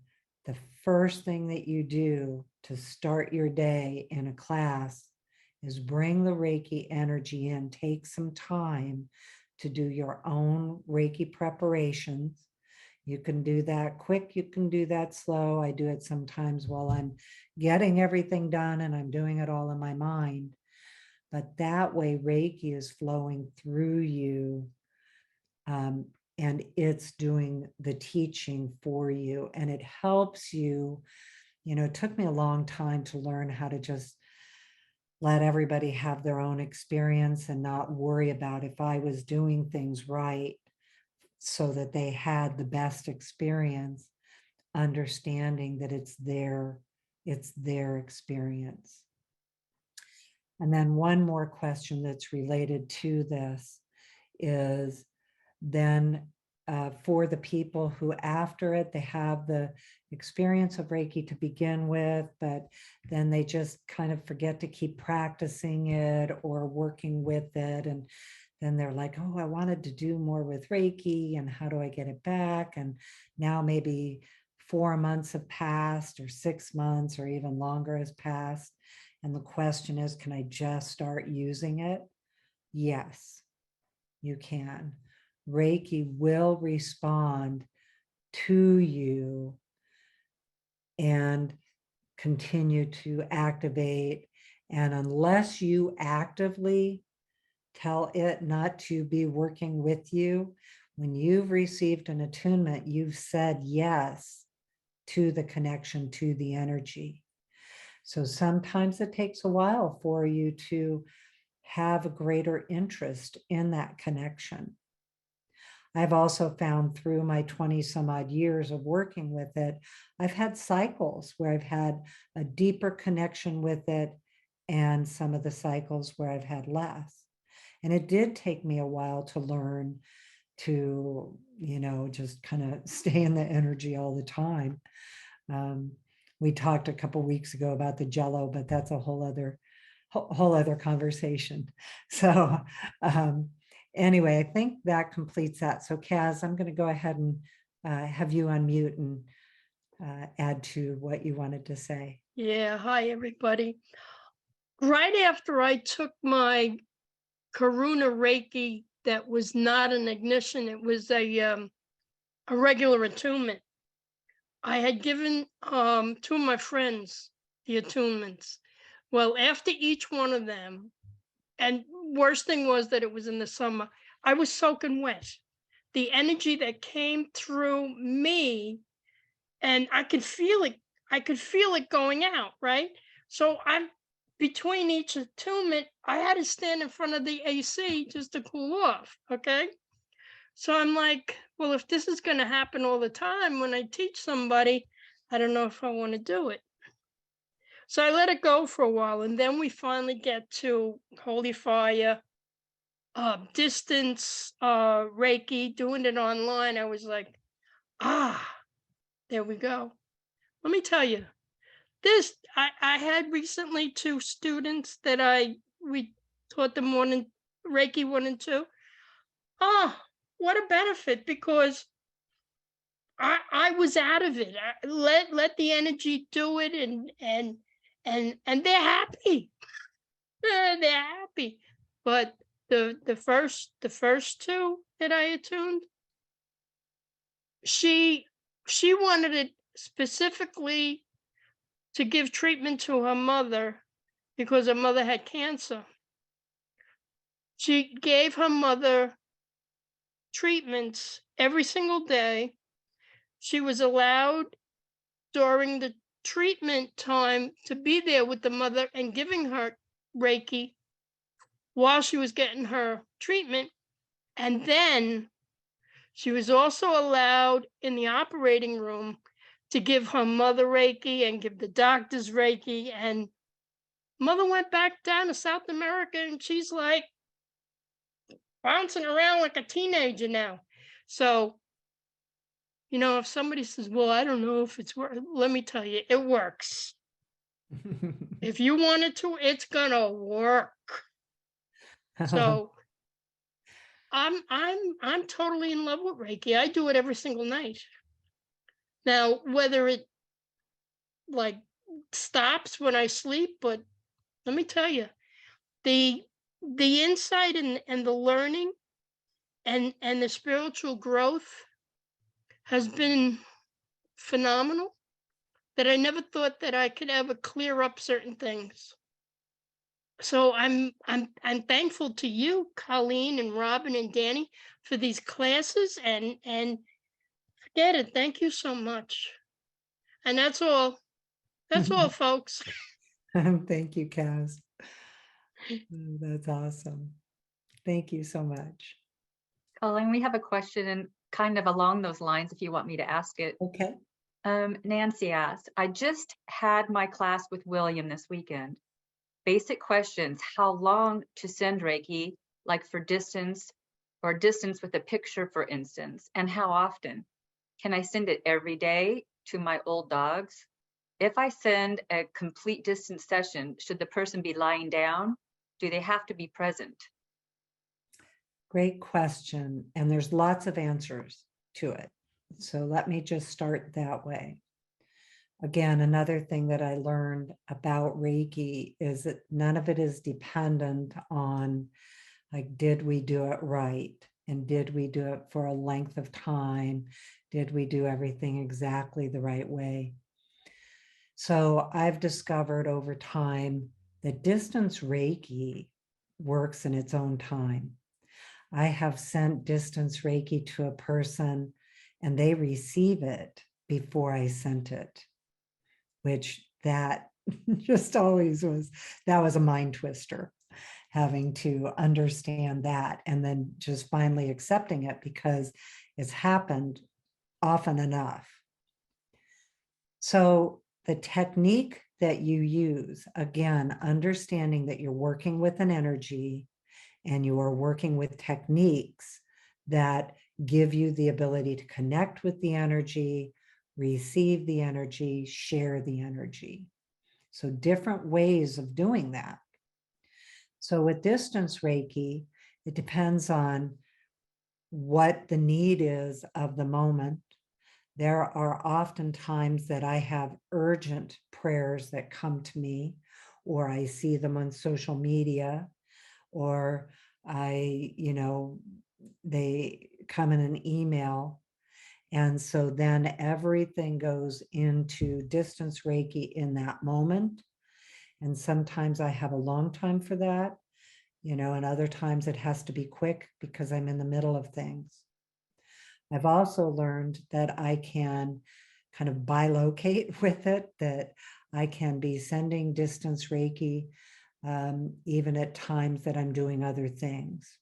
the first thing that you do to start your day in a class is bring the Reiki energy in. Take some time to do your own Reiki preparations. You can do that quick, you can do that slow. I do it sometimes while I'm getting everything done and I'm doing it all in my mind. But that way, Reiki is flowing through you and it's doing the teaching for you, and it helps you. It took me a long time to learn how to just let everybody have their own experience and not worry about if I was doing things right so that they had the best experience, understanding that it's their experience. And then one more question that's related to this is then for the people who after it, they have the experience of Reiki to begin with, but then they just kind of forget to keep practicing it or working with it. And then they're like, oh, I wanted to do more with Reiki, and how do I get it back? And now maybe 4 months have passed, or 6 months, or even longer has passed. And the question is, can I just start using it? Yes, you can. Reiki will respond to you and continue to activate. And unless you actively tell it not to be working with you, when you've received an attunement, you've said yes to the connection, to the energy. So sometimes it takes a while for you to have a greater interest in that connection. I've also found through my 20 some odd years of working with it, I've had cycles where I've had a deeper connection with it, and some of the cycles where I've had less. And it did take me a while to learn to, just kind of stay in the energy all the time. We talked a couple of weeks ago about the Jello, but that's a whole other conversation. So anyway, I think that completes that. So Kaz, I'm going to go ahead and have you unmute and add to what you wanted to say. Yeah, hi everybody. Right after I took my Karuna Reiki, that was not an ignition, it was a regular attunement. I had given two of my friends the attunements. Well, after each one of them, and worst thing was that it was in the summer, I was soaking wet. The energy that came through me, and I could feel it going out, right? So I'm between each attunement, I had to stand in front of the AC just to cool off. Okay. So I'm like, well, if this is going to happen all the time when I teach somebody, I don't know if I want to do it. So I let it go for a while. And then we finally get to Holy Fire, distance, Reiki, doing it online. I was like, there we go. Let me tell you, I had recently 2 students that we taught them 1 and Reiki 1 and 2. Oh, what a benefit, because I was out of it. I let the energy do it, and they're happy. They're happy. But the first 2 that I attuned, she wanted it specifically to give treatment to her mother because her mother had cancer. She gave her mother treatments every single day. She was allowed during the treatment time to be there with the mother and giving her Reiki while she was getting her treatment. And then she was also allowed in the operating room to give her mother Reiki and give the doctors Reiki. And mother went back down to South America, and she's like bouncing around like a teenager now. So, if somebody says, well, I don't know if it's work, let me tell you, it works. If you want it to, it's gonna work. So I'm totally in love with Reiki. I do it every single night. Now, whether it like stops when I sleep, but let me tell you, the insight and the learning and the spiritual growth has been phenomenal, that I never thought that I could ever clear up certain things. So I'm thankful to you, Colleen and Robin and Danny, for these classes, and forget it. Thank you so much. And that's all. That's all, folks. Thank you, Kaz. Oh, that's awesome. Thank you so much. Colleen, we have a question and kind of along those lines, if you want me to ask it. Okay. Nancy asked, I just had my class with William this weekend. Basic questions, how long to send Reiki, like for distance or distance with a picture, for instance, and how often? Can I send it every day to my old dogs? If I send a complete distance session, should the person be lying down? Do they have to be present? Great question. And there's lots of answers to it. So let me just start that way. Again, another thing that I learned about Reiki is that none of it is dependent on, like, did we do it right? And did we do it for a length of time? Did we do everything exactly the right way? So I've discovered over time that distance Reiki works in its own time. I have sent distance Reiki to a person and they receive it before I sent it, which that just always was, that was a mind twister, having to understand that and then just finally accepting it because it's happened often enough. So the technique that you use, again, understanding that you're working with an energy and you are working with techniques that give you the ability to connect with the energy, receive the energy, share the energy. So different ways of doing that. So with distance Reiki, it depends on what the need is of the moment. There are often times that I have urgent prayers that come to me, or I see them on social media, or they come in an email. And so then everything goes into distance Reiki in that moment. And sometimes I have a long time for that, and other times it has to be quick because I'm in the middle of things. I've also learned that I can kind of bilocate with it, that I can be sending distance Reiki even at times that I'm doing other things.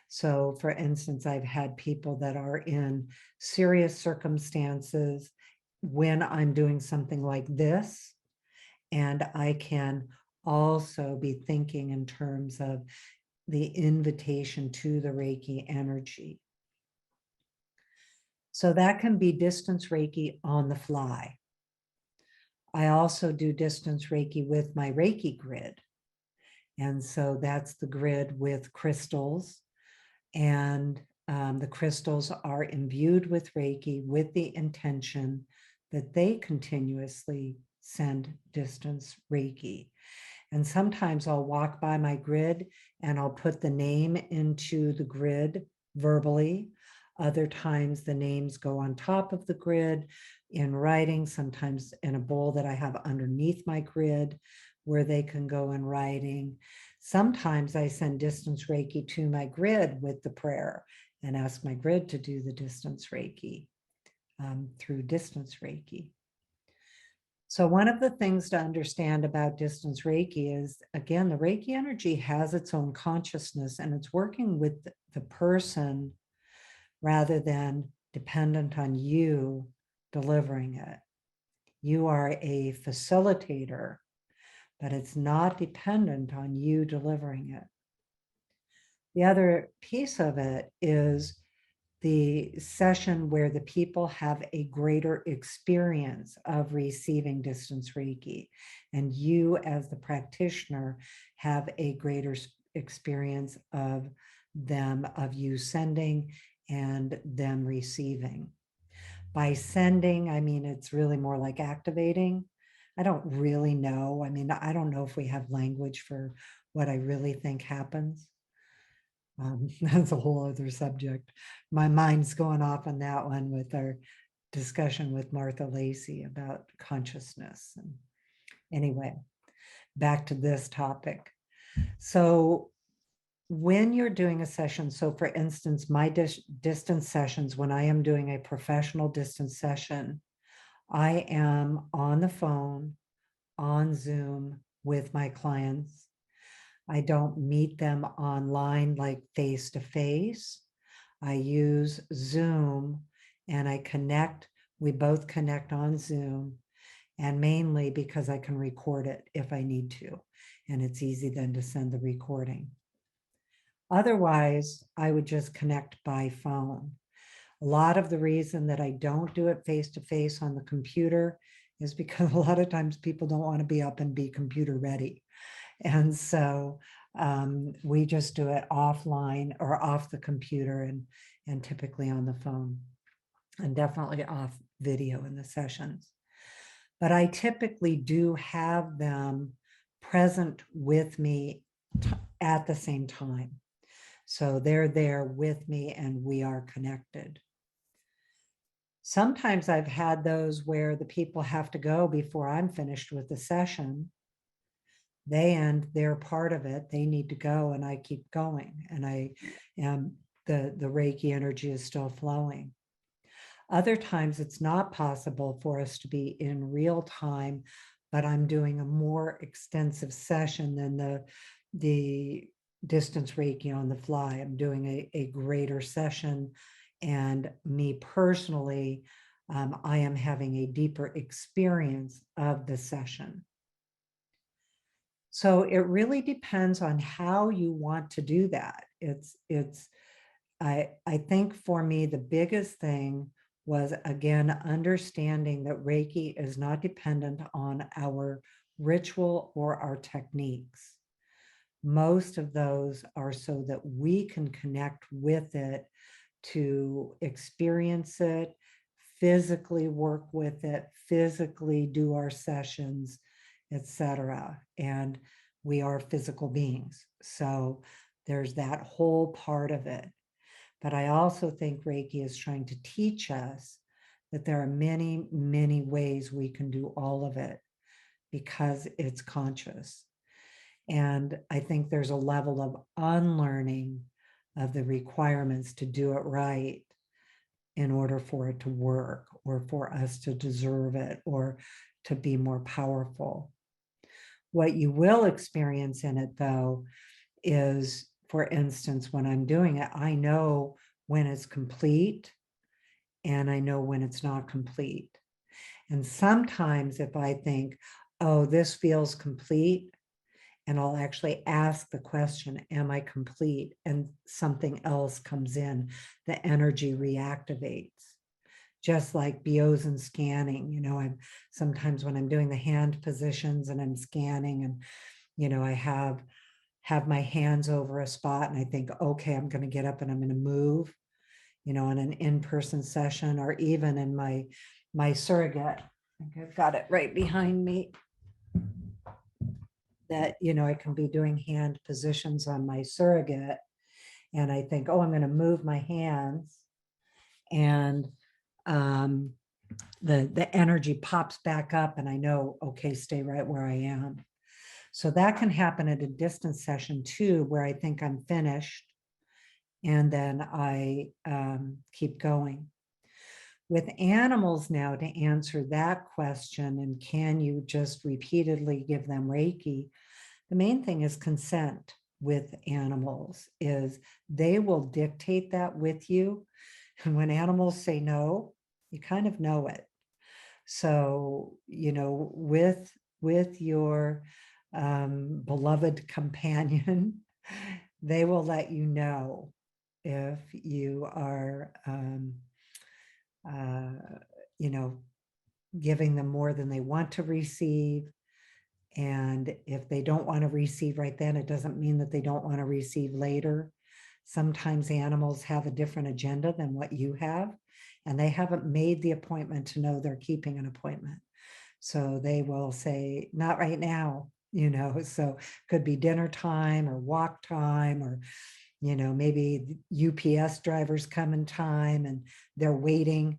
So for instance, I've had people that are in serious circumstances when I'm doing something like this, and I can also be thinking in terms of the invitation to the Reiki energy. So that can be distance Reiki on the fly. I also do distance Reiki with my Reiki grid. And so that's the grid with crystals. And the crystals are imbued with Reiki with the intention that they continuously send distance Reiki. And sometimes I'll walk by my grid and I'll put the name into the grid verbally. Other times the names go on top of the grid in writing, sometimes in a bowl that I have underneath my grid where they can go in writing. Sometimes I send distance Reiki to my grid with the prayer and ask my grid to do the distance Reiki through distance Reiki. So one of the things to understand about distance Reiki is, again, the Reiki energy has its own consciousness and it's working with the person rather than dependent on you delivering it. You are a facilitator, but it's not dependent on you delivering it. The other piece of it is the session where the people have a greater experience of receiving distance Reiki, and you as the practitioner have a greater experience of you sending and them receiving. By sending, I mean, it's really more like activating. I don't really know. I mean, I don't know if we have language for what I really think happens. That's a whole other subject. My mind's going off on that one with our discussion with Martha Lacey about consciousness. And anyway, back to this topic. So when you're doing a session, so for instance, my distance sessions, when I am doing a professional distance session, I am on the phone, on Zoom with my clients. I don't meet them online like face to face. I use Zoom and I connect. We both connect on Zoom, and mainly because I can record it if I need to. And it's easy then to send the recording. Otherwise, I would just connect by phone. A lot of the reason that I don't do it face to face on the computer is because a lot of times people don't want to be up and be computer ready. And so we just do it offline or off the computer and typically on the phone, and definitely off video in the sessions. But I typically do have them present with me at the same time. So they're there with me and we are connected. Sometimes I've had those where the people have to go before I'm finished with the session. They end their part of it. They need to go and I keep going. And I am the Reiki energy is still flowing. Other times it's not possible for us to be in real time, but I'm doing a more extensive session than the distance Reiki on the fly. I'm doing a greater session, and me personally, I am having a deeper experience of the session. So it really depends on how you want to do that. I think for me, the biggest thing was, again, understanding that Reiki is not dependent on our ritual or our techniques. Most of those are so that we can connect with it, to experience it, physically work with it, physically do our sessions, etc. And we are physical beings. So there's that whole part of it. But I also think Reiki is trying to teach us that there are many, many ways we can do all of it because it's conscious. And I think there's a level of unlearning of the requirements to do it right in order for it to work, or for us to deserve it, or to be more powerful. What you will experience in it, though, is, for instance, when I'm doing it, I know when it's complete and I know when it's not complete. And sometimes if I think, oh, this feels complete, and I'll actually ask the question, am I complete? And something else comes in, the energy reactivates. Just like Biosen scanning, I'm sometimes when I'm doing the hand positions and I'm scanning, and I have my hands over a spot and I think, okay, I'm going to get up and I'm going to move, in an in-person session, or even in my surrogate. I think I've got it right behind me, that, I can be doing hand positions on my surrogate. And I think, oh, I'm going to move my hands. And the energy pops back up and I know, okay, stay right where I am. So that can happen at a distance session too, where I think I'm finished and then I keep going. With animals now, to answer that question, and can you just repeatedly give them Reiki? The main thing is consent with animals, is they will dictate that with you. And when animals say no, you kind of know it. So, with your beloved companion, they will let you know if you are, giving them more than they want to receive. And if they don't want to receive right then, it doesn't mean that they don't want to receive later. Sometimes animals have a different agenda than what you have, and they haven't made the appointment to know they're keeping an appointment. So they will say, not right now, so could be dinner time or walk time, or, maybe UPS drivers come in time and they're waiting,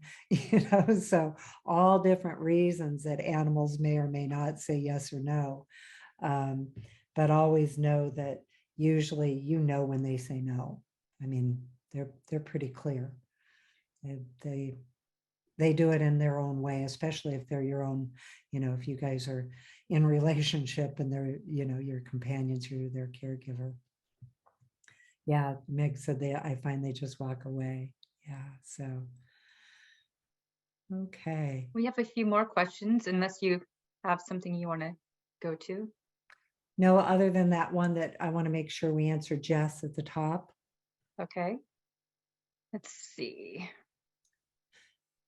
so all different reasons that animals may or may not say yes or no. but always know that usually you know when they say no. I mean, they're pretty clear. They do it in their own way, especially if they're your own, if you guys are in relationship and they're, your companions, you're their caregiver. Yeah, Meg said I find they just walk away. Yeah, so. Okay. We have a few more questions unless you have something you want to go to. No, other than that one that I want to make sure we answer Jess at the top. Okay. Let's see.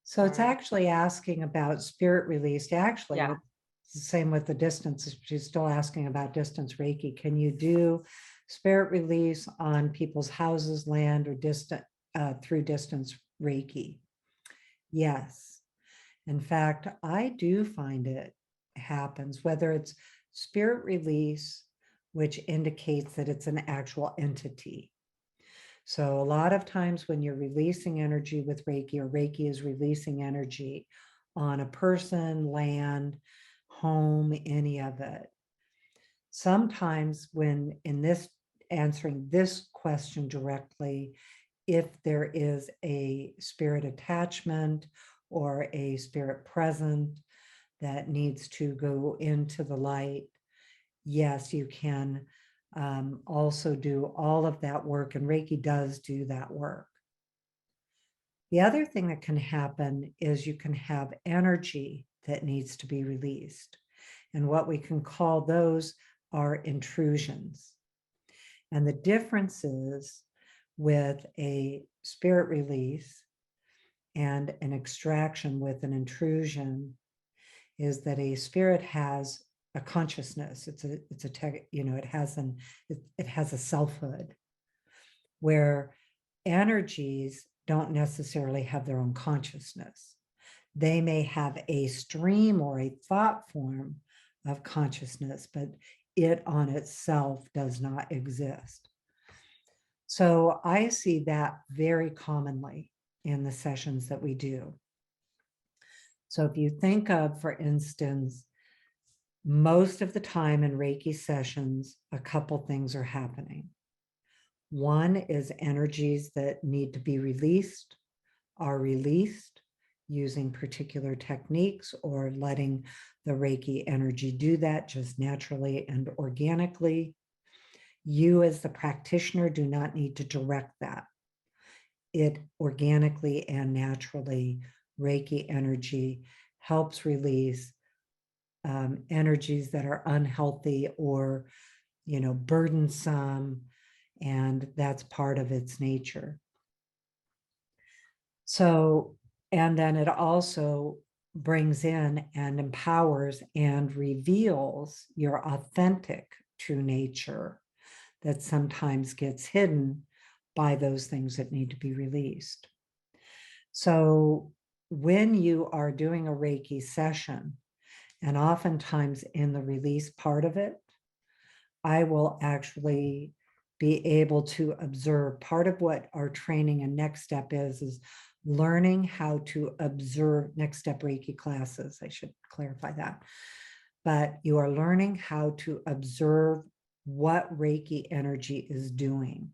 So it's Sorry. actually asking about spirit released. Actually, Yeah. it's the same with the distance. She's still asking about distance Reiki. Can you do spirit release on people's houses, land, or through distance Reiki? Yes. In fact, I do find it happens, whether it's spirit release, which indicates that it's an actual entity. So a lot of times when you're releasing energy with Reiki, or Reiki is releasing energy on a person, land, home, any of it. Sometimes when answering this question directly, if there is a spirit attachment or a spirit present that needs to go into the light, yes, you can also do all of that work, and Reiki does do that work. The other thing that can happen is you can have energy that needs to be released. And what we can call those are intrusions. And the differences with a spirit release and an extraction with an intrusion is that a spirit has a consciousness. It has a selfhood, where energies don't necessarily have their own consciousness. They may have a stream or a thought form of consciousness, but it on itself does not exist. So I see that very commonly in the sessions that we do. So if you think of, for instance, most of the time in Reiki sessions, a couple things are happening. One is energies that need to be released are released using particular techniques, or letting the Reiki energy do that just naturally and organically. You as the practitioner do not need to direct that. It organically and naturally, Reiki energy helps release energies that are unhealthy or, burdensome, and that's part of its nature. So, and then it also brings in and empowers and reveals your authentic true nature that sometimes gets hidden by those things that need to be released. So when you are doing a Reiki session, and oftentimes in the release part of it, I will actually be able to observe. Part of what our training and next step is learning how to observe. Next step Reiki classes, I should clarify that. But you are learning how to observe what Reiki energy is doing.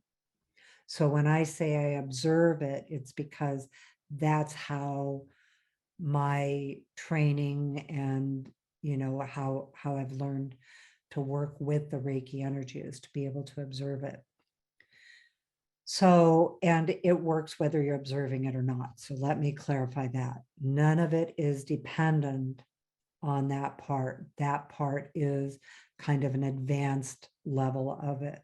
So when I say I observe it, it's because that's how my training and how I've learned to work with the Reiki energy is to be able to observe it. So, and it works whether you're observing it or not. So let me clarify that. None of it is dependent on that part. That part is kind of an advanced level of it.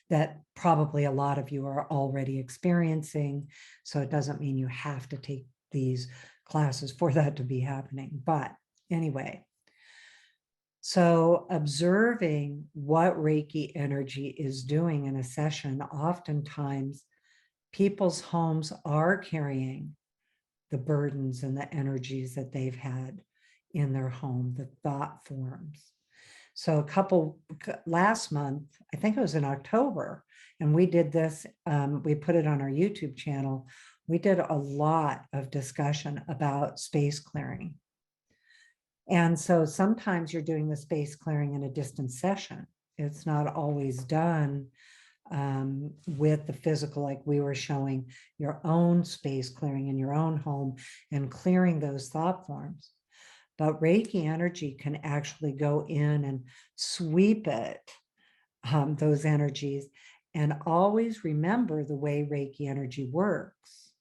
That probably a lot of you are already experiencing. So it doesn't mean you have to take these classes for that to be happening. But anyway, so observing what Reiki energy is doing in a session, oftentimes people's homes are carrying the burdens and the energies that they've had in their home, the thought forms. So last month, I think it was in October, and we did this, we put it on our YouTube channel. We did a lot of discussion about space clearing. And so sometimes you're doing the space clearing in a distant session. It's not always done with the physical, like we were showing, your own space clearing in your own home and clearing those thought forms. But Reiki energy can actually go in and sweep it, those energies. And always remember the way Reiki energy works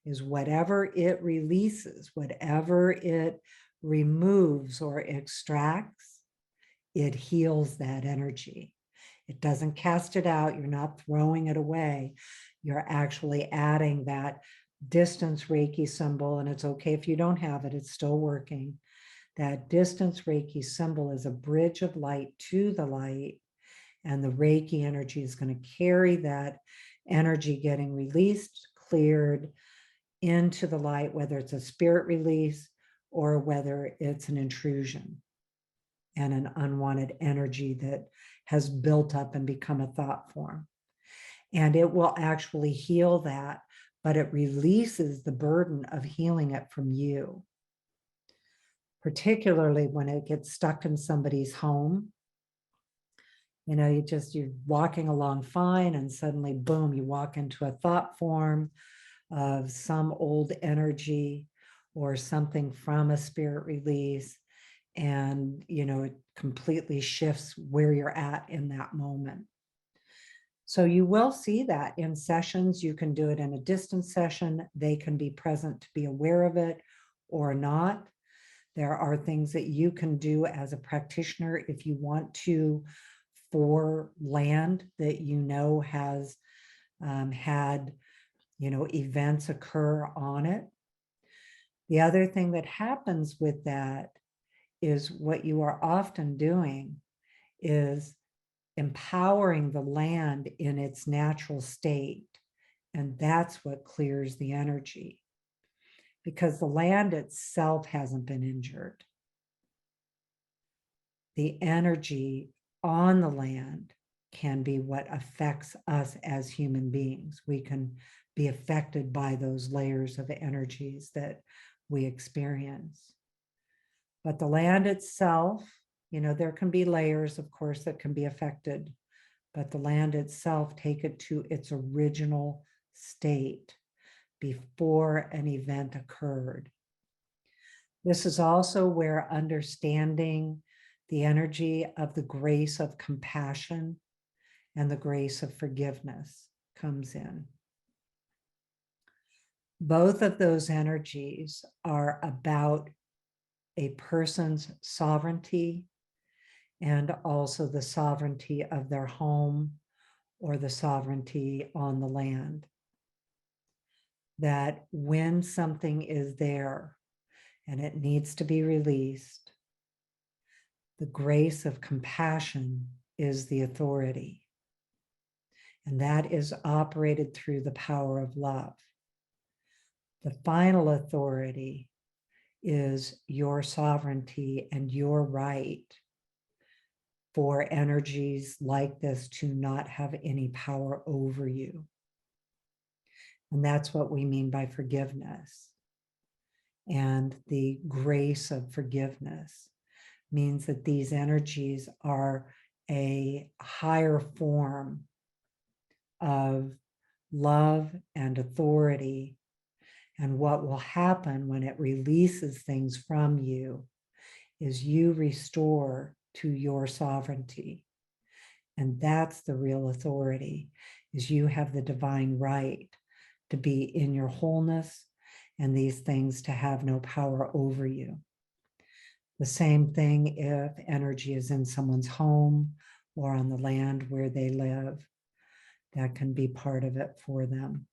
is whatever it releases, whatever it removes or extracts, it heals that energy. It doesn't cast it out. You're not throwing it away. You're actually adding that distance Reiki symbol. And it's okay if you don't have it, it's still working. That distance Reiki symbol is a bridge of light to the light. And the Reiki energy is going to carry that energy getting released, cleared into the light, whether it's a spirit release or whether it's an intrusion and an unwanted energy that has built up and become a thought form. And it will actually heal that, but it releases the burden of healing it from you, particularly when it gets stuck in somebody's home. You know, you're walking along fine and suddenly, boom, you walk into a thought form of some old energy or something from a spirit release. And, you know, it completely shifts where you're at in that moment. So you will see that in sessions. You can do it in a distance session. They can be present to be aware of it or not. There are things that you can do as a practitioner if you want to, for land that you know has had, you know, events occur on it. The other thing that happens with that is what you are often doing is empowering the land in its natural state. And that's what clears the energy, because the land itself hasn't been injured. The energy on the land can be what affects us as human beings. We can be affected by those layers of energies that we experience. But the land itself, you know, there can be layers, of course, that can be affected, but the land itself, take it to its original state before an event occurred. This is also where understanding the energy of the grace of compassion and the grace of forgiveness comes in. Both of those energies are about a person's sovereignty and also the sovereignty of their home or the sovereignty on the land. That when something is there and it needs to be released, the grace of compassion is the authority. And that is operated through the power of love. The final authority is your sovereignty and your right for energies like this to not have any power over you. And that's what we mean by forgiveness. And the grace of forgiveness means that these energies are a higher form of love and authority. And what will happen when it releases things from you is you restore to your sovereignty. And that's the real authority, is you have the divine right to be in your wholeness and these things to have no power over you. The same thing if energy is in someone's home or on the land where they live, that can be part of it for them.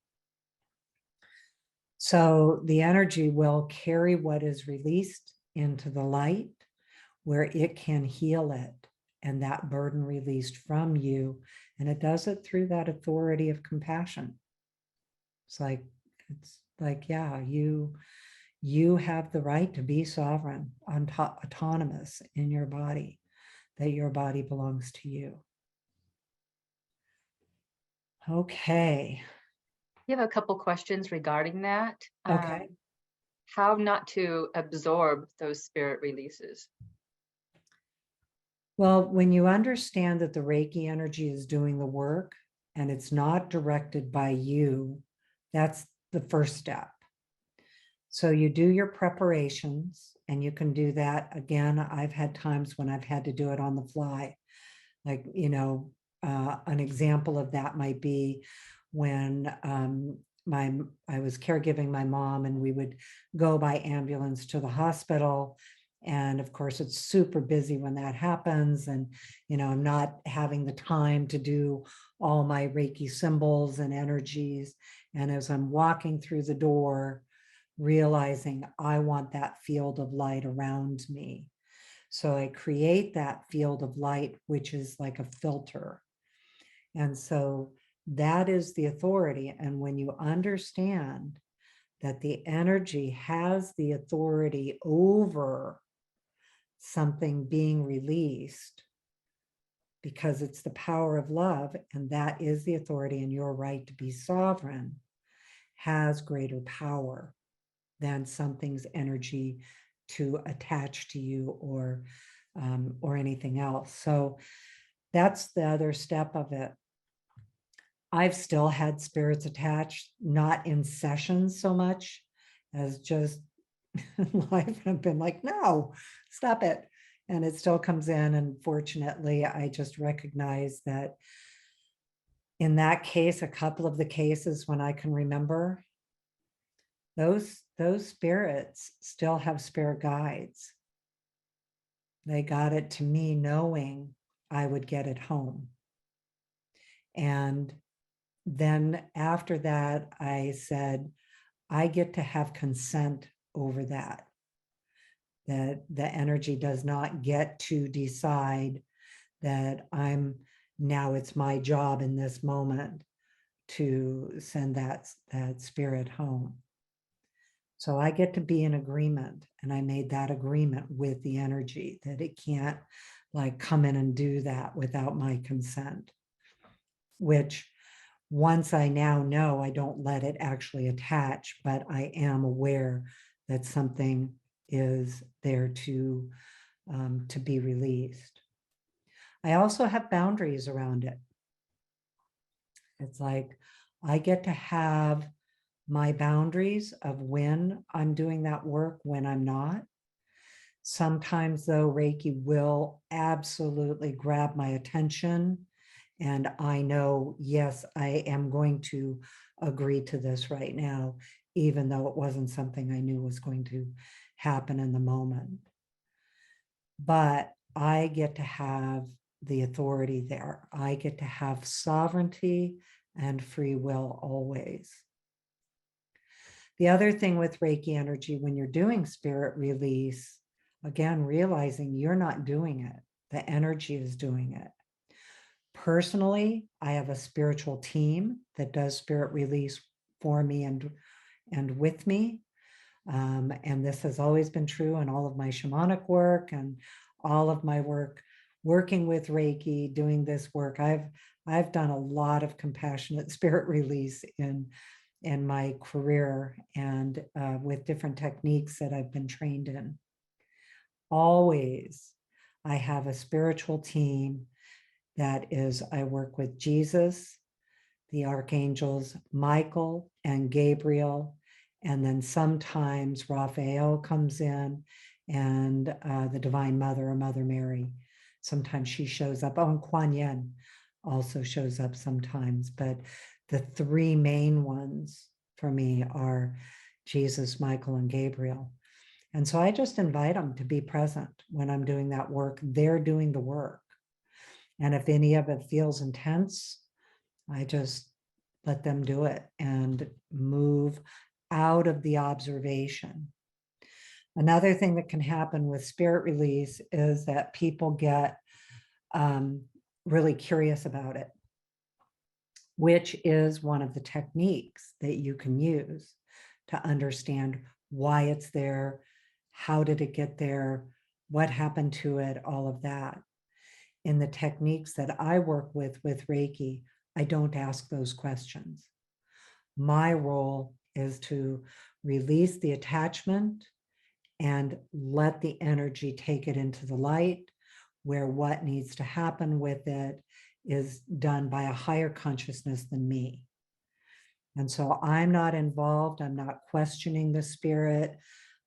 So the energy will carry what is released into the light where it can heal it and that burden released from you. And it does it through that authority of compassion. It's like, yeah, you have the right to be sovereign, autonomous in your body, that your body belongs to you. Okay. You have a couple questions regarding that. Okay. how not to absorb those spirit releases. Well, when you understand that the Reiki energy is doing the work and it's not directed by you, that's the first step. So you do your preparations, and you can do that. Again, I've had times when I've had to do it on the fly. Like, an example of that might be when I was caregiving my mom, and we would go by ambulance to the hospital. And of course, it's super busy when that happens. And, I'm not having the time to do all my Reiki symbols and energies. And as I'm walking through the door, realizing I want that field of light around me. So I create that field of light, which is like a filter. And so that is the authority. And when you understand that the energy has the authority over something being released, because it's the power of love, and that is the authority, and your right to be sovereign has greater power than something's energy to attach to you or anything else. So that's the other step of it. I've still had spirits attached, not in sessions so much as just life. I've been like, no, stop it. And it still comes in. And fortunately, I just recognize that in that case, a couple of the cases when I can remember, those spirits still have spirit guides. They got it to me knowing I would get it home. And then after that, I said, I get to have consent over that the energy does not get to decide that now it's my job in this moment to send that spirit home. So I get to be in agreement, and I made that agreement with the energy that it can't like come in and do that without my consent, which once I now know, I don't let it actually attach, but I am aware that something is there to be released. I also have boundaries around it. It's like I get to have my boundaries of when I'm doing that work, when I'm not. Sometimes, though, Reiki will absolutely grab my attention, and I know, yes, I am going to agree to this right now, even though it wasn't something I knew was going to happen in the moment. But I get to have the authority there. I get to have sovereignty and free will always. The other thing with Reiki energy, when you're doing spirit release, again, realizing you're not doing it, the energy is doing it. Personally, I have a spiritual team that does spirit release for me and with me. And this has always been true in all of my shamanic work and all of my work, working with Reiki, doing this work. I've done a lot of compassionate spirit release in my career, and with different techniques that I've been trained in. Always, I have a spiritual team that is, I work with Jesus, the archangels, Michael and Gabriel, and then sometimes Raphael comes in, and the Divine Mother, or Mother Mary. Sometimes she shows up. Oh, and Kuan Yin also shows up sometimes. But the three main ones for me are Jesus, Michael, and Gabriel. And so I just invite them to be present when I'm doing that work. They're doing the work. And if any of it feels intense, I just let them do it and move out of the observation. Another thing that can happen with spirit release is that people get really curious about it, which is one of the techniques that you can use to understand why it's there, how did it get there, what happened to it, all of that. In the techniques that I work with Reiki, I don't ask those questions. My role is to release the attachment, and let the energy take it into the light, where what needs to happen with it is done by a higher consciousness than me. And so I'm not involved. I'm not questioning the spirit.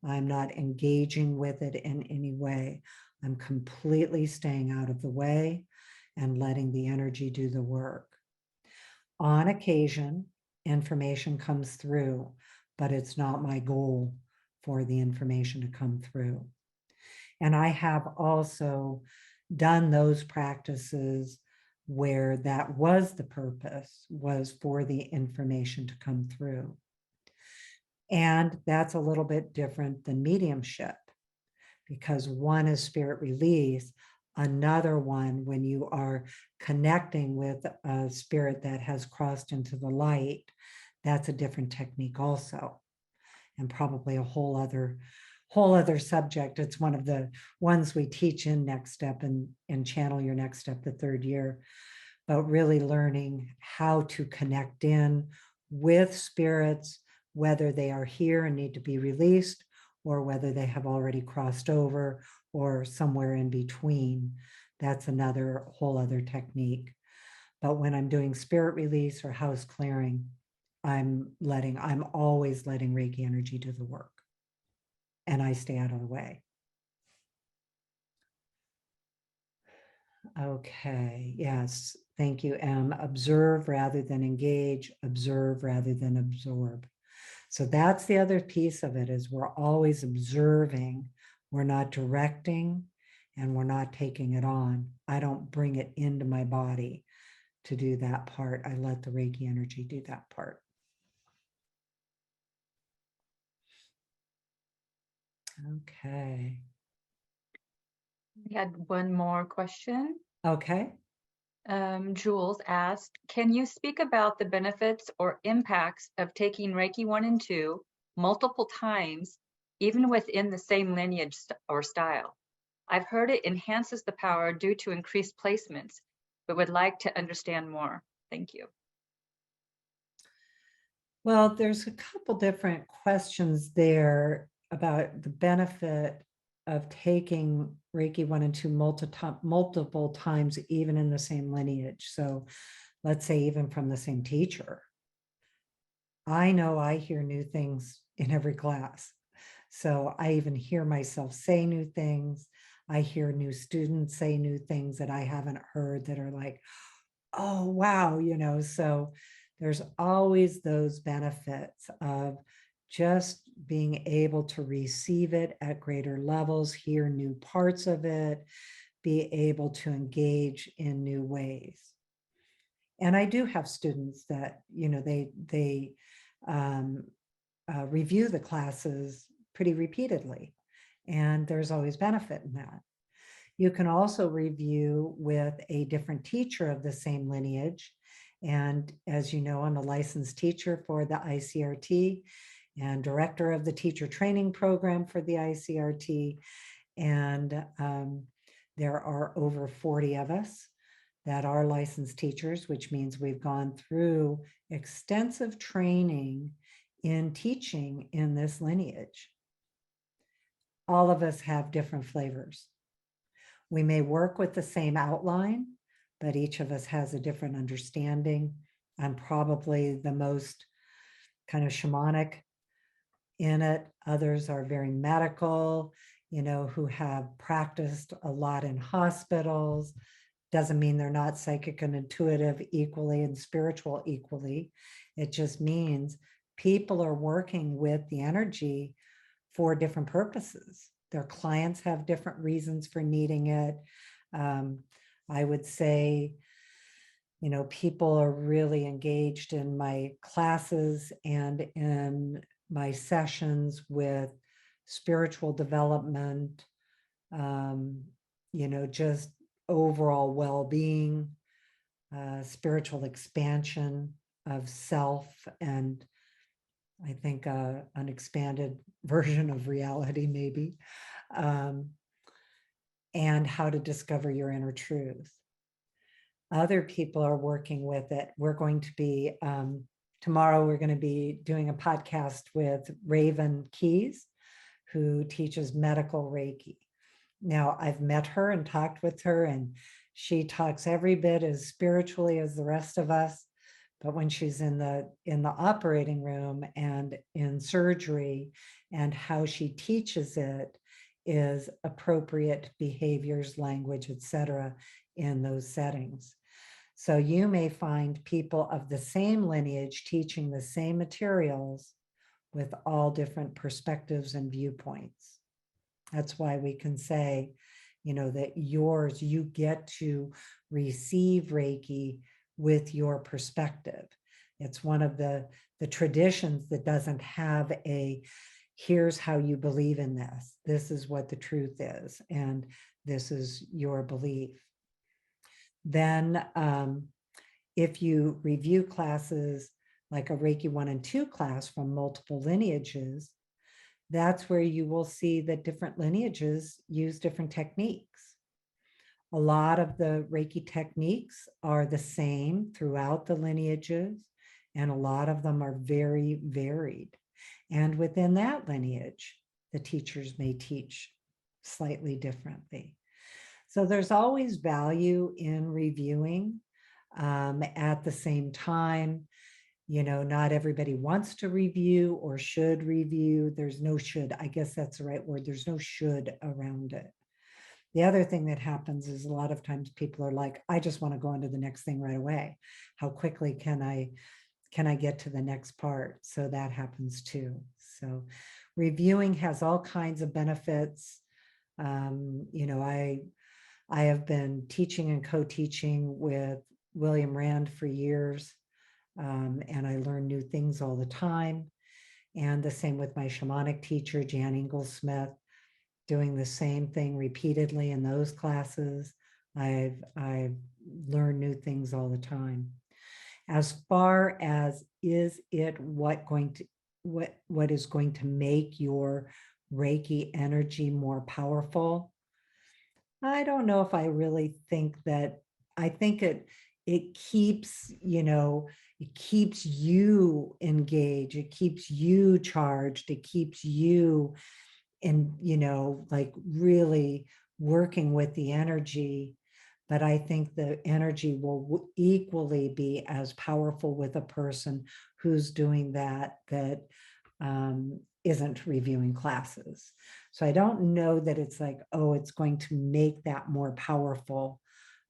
I'm not engaging with it in any way. I'm completely staying out of the way and letting the energy do the work. On occasion, information comes through, but it's not my goal for the information to come through. And I have also done those practices where that was the purpose, was for the information to come through. And that's a little bit different than mediumship, because one is spirit release, another one, when you are connecting with a spirit that has crossed into the light, that's a different technique also, and probably a whole other subject. It's one of the ones we teach in Next Step and Channel Your Next Step, the 3rd year, but really learning how to connect in with spirits, whether they are here and need to be released, or whether they have already crossed over or somewhere in between. That's another whole other technique. But when I'm doing spirit release or house clearing, I'm always letting Reiki energy do the work. And I stay out of the way. Okay, yes, thank you, M. Observe rather than engage, observe rather than absorb. So that's the other piece of it, is we're always observing. We're not directing and we're not taking it on. I don't bring it into my body to do that part. I let the Reiki energy do that part. Okay. We had one more question. Okay. Jules asked, can you speak about the benefits or impacts of taking Reiki 1 and 2 multiple times, even within the same lineage or style? I've heard it enhances the power due to increased placements, but would like to understand more. Thank you. Well, there's a couple different questions there about the benefit of taking Reiki 1 and 2 multiple times, even in the same lineage. So let's say even from the same teacher. I know I hear new things in every class. So I even hear myself say new things. I hear new students say new things that I haven't heard that are like, oh, wow, so there's always those benefits of just being able to receive it at greater levels, hear new parts of it, be able to engage in new ways. And I do have students that, they review the classes pretty repeatedly, and there's always benefit in that. You can also review with a different teacher of the same lineage. And as you know, I'm a licensed teacher for the ICRT and director of the teacher training program for the ICRT. And there are over 40 of us that are licensed teachers, which means we've gone through extensive training in teaching in this lineage. All of us have different flavors. We may work with the same outline, but each of us has a different understanding. I'm probably the most kind of shamanic in it. Others are very medical, who have practiced a lot in hospitals. Doesn't mean they're not psychic and intuitive equally and spiritual equally. It just means people are working with the energy for different purposes. Their clients have different reasons for needing it. I would say, people are really engaged in my classes and in my sessions with spiritual development, just overall well-being, spiritual expansion of self, and I think an expanded version of reality, maybe, and how to discover your inner truth. Other people are working with it. We're going to be tomorrow we're going to be doing a podcast with Raven Keys, who teaches medical Reiki. Now, I've met her and talked with her, and she talks every bit as spiritually as the rest of us. But when she's in the operating room and in surgery, and how she teaches it is appropriate behaviors, language, etc., in those settings. So you may find people of the same lineage teaching the same materials with all different perspectives and viewpoints. That's why we can say, that yours, you get to receive Reiki with your perspective. It's one of the traditions that doesn't have a, here's how you believe in this. This is what the truth is, and this is your belief. Then if you review classes like a Reiki 1 and 2 class from multiple lineages, that's where you will see that different lineages use different techniques. A lot of the Reiki techniques are the same throughout the lineages, and a lot of them are very varied. And within that lineage, the teachers may teach slightly differently. So there's always value in reviewing. At the same time, not everybody wants to review or should review. There's no should, I guess that's the right word. There's no should around it. The other thing that happens is a lot of times people are like, I just want to go on to the next thing right away. How quickly can I get to the next part? So that happens too. So reviewing has all kinds of benefits. I have been teaching and co-teaching with William Rand for years, and I learn new things all the time. And the same with my shamanic teacher, Jan Inglesmith, doing the same thing repeatedly in those classes. I've learned new things all the time. As far as is it what is going to make your Reiki energy more powerful? I don't know if I really think that. I think it keeps, it keeps you engaged, it keeps you charged, it keeps you in, like really working with the energy. But I think the energy will equally be as powerful with a person who's doing that isn't reviewing classes. So I don't know that it's like, oh, it's going to make that more powerful.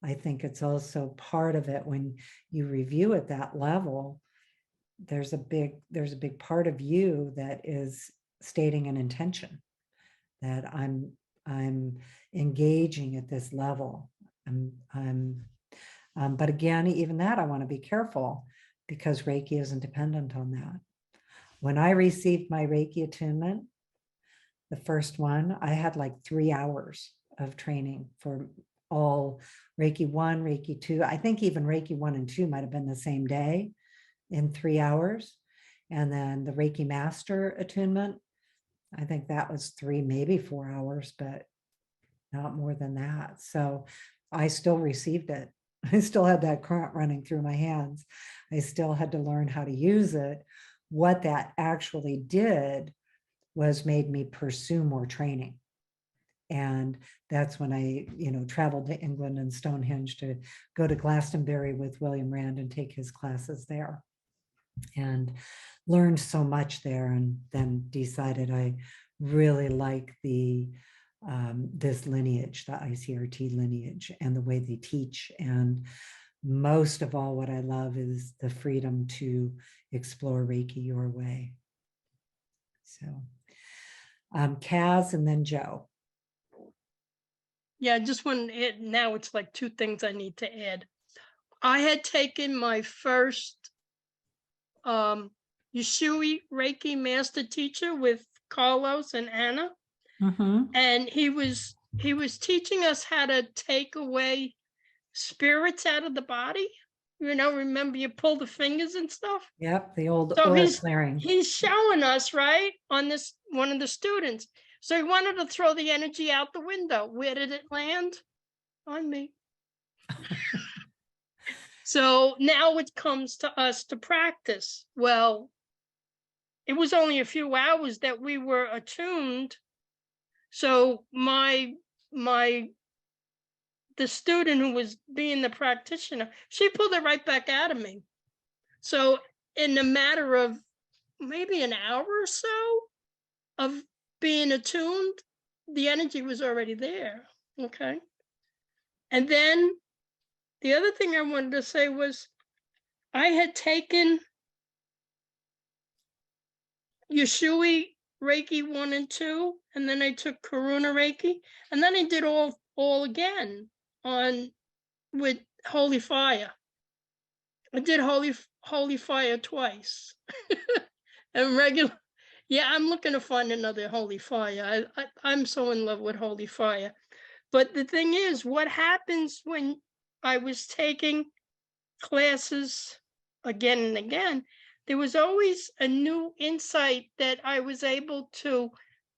I think it's also part of it when you review at that level, there's a big part of you that is stating an intention that I'm engaging at this level. But again, even that, I want to be careful because Reiki isn't dependent on that. When I received my Reiki attunement, the first one, I had like 3 hours of training for all Reiki 1, Reiki 2. I think even Reiki 1 and 2 might have been the same day in 3 hours. And then the Reiki Master attunement, I think that was 3, maybe 4 hours, but not more than that. So I still received it. I still had that current running through my hands. I still had to learn how to use it. What that actually did was made me pursue more training. And that's when I, traveled to England and Stonehenge to go to Glastonbury with William Rand and take his classes there. And learned so much there, and then decided I really like this lineage, the ICRT lineage, and the way they teach. And most of all, what I love is the freedom to explore Reiki your way. So Kaz and then Joe. Yeah, I just want to add, now it's like 2 things I need to add. I had taken my first Yushui Reiki master teacher with Carlos and Anna. Mm-hmm. And he was teaching us how to take away spirits out of the body. Remember you pull the fingers and stuff? Yep, the old So aura clearing. he's showing us, right, on this one of the students. So he wanted to throw the energy out the window. Where did it land? On me. So now it comes to us to practice. Well, it was only a few hours that we were attuned. So the student who was being the practitioner, she pulled it right back out of me. So in a matter of maybe an hour or so of being attuned, the energy was already there. Okay. And then the other thing I wanted to say was I had taken Yushui Reiki 1 and 2, and then I took Karuna Reiki, and then I did all again with Holy Fire. I did Holy Fire twice. And regular. Yeah, I'm looking to find another Holy Fire. I'm so in love with Holy Fire. But the thing is, what happens when I was taking classes again and again, there was always a new insight that I was able to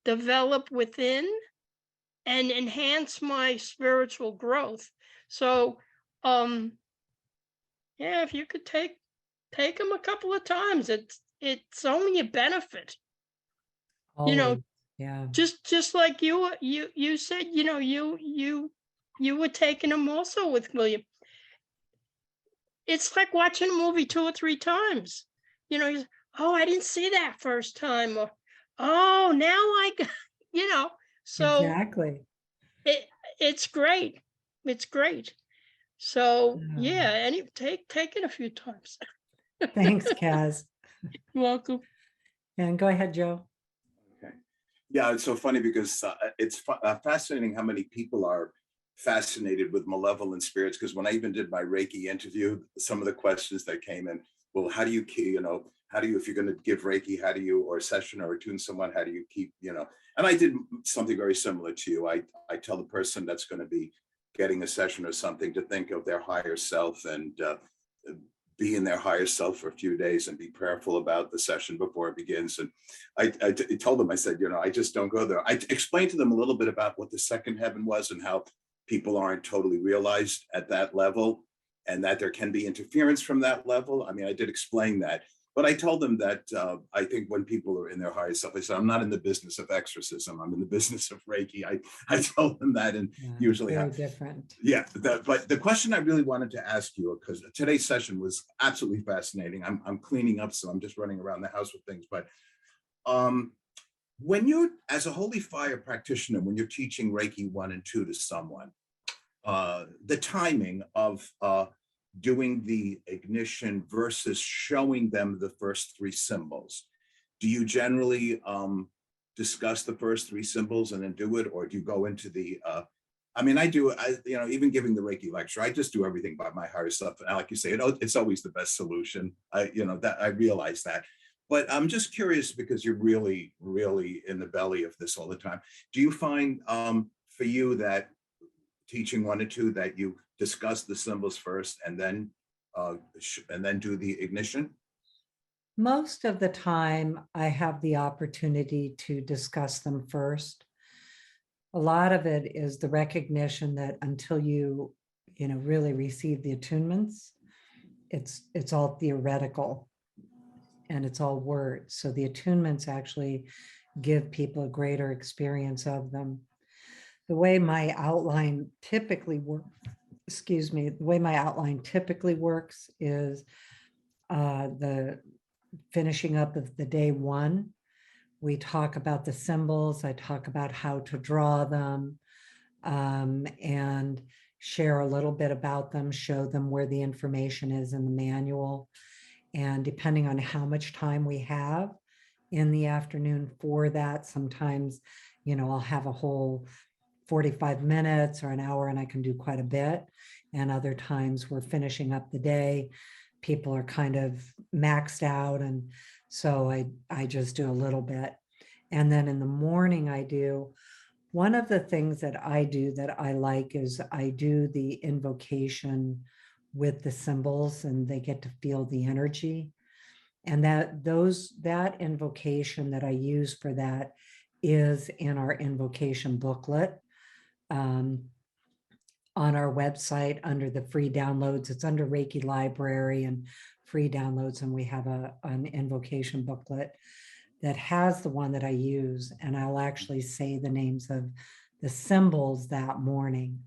develop within and enhance my spiritual growth. So, yeah, if you could take them a couple of times, it's only a benefit. You know, Always. Yeah. just like you said, you were taking them also with William. It's like watching a movie 2 or 3 times. Oh, I didn't see that first time, or oh, now I got, so Exactly. it's great. It's great. So Yeah. yeah, take it a few times. Thanks, Kaz. You're welcome. And go ahead, Joe. Okay. Yeah, it's so funny because it's fascinating how many people are fascinated with malevolent spirits. Because when I even did my Reiki interview, some of the questions that came in, well, how do you keep, how do you, if you're going to give Reiki, how do you, or a session or attune someone, how do you keep, and I did something very similar to you. I tell the person that's going to be getting a session or something to think of their higher self and be in their higher self for a few days and be prayerful about the session before it begins. And I told them, I said, I just don't go there. I explained to them a little bit about what the second heaven was and how people aren't totally realized at that level and that there can be interference from that level. I mean, I did explain that, but I told them that I think when people are in their higher self, I said, I'm not in the business of exorcism. I'm in the business of Reiki. I told them that, and usually very different. Yeah, but the question I really wanted to ask you, because today's session was absolutely fascinating. I'm cleaning up, so I'm just running around the house with things. But when you're, as a Holy Fire practitioner, when you're teaching Reiki 1 and 2 to someone, the timing of doing the ignition versus showing them the first 3 symbols, do you generally discuss the first 3 symbols and then do it, or do you go into the I mean, even giving the Reiki lecture, I just do everything by my higher self. And like you say, it's always the best solution. That I realize that. But I'm just curious, because you're really, really in the belly of this all the time. Do you find for you that teaching 1 and 2 that you discuss the symbols first and then do the ignition? Most of the time, I have the opportunity to discuss them first. A lot of it is the recognition that until you really receive the attunements, it's all theoretical and it's all words. So the attunements actually give people a greater experience of them. The way my outline typically works, is the finishing up of the day 1. We talk about the symbols. I talk about how to draw them and share a little bit about them, show them where the information is in the manual. And depending on how much time we have in the afternoon for that, sometimes, I'll have a whole 45 minutes or an hour and I can do quite a bit. And other times we're finishing up the day. People are kind of maxed out. And so I just do a little bit. And then in the morning one of the things that I do that I like is I do the invocation with the symbols and they get to feel the energy. And that invocation that I use for that is in our invocation booklet. On on our website under the free downloads. It's under Reiki Library and free downloads. And we have an invocation booklet that has the one that I use. And I'll actually say the names of the symbols that morning.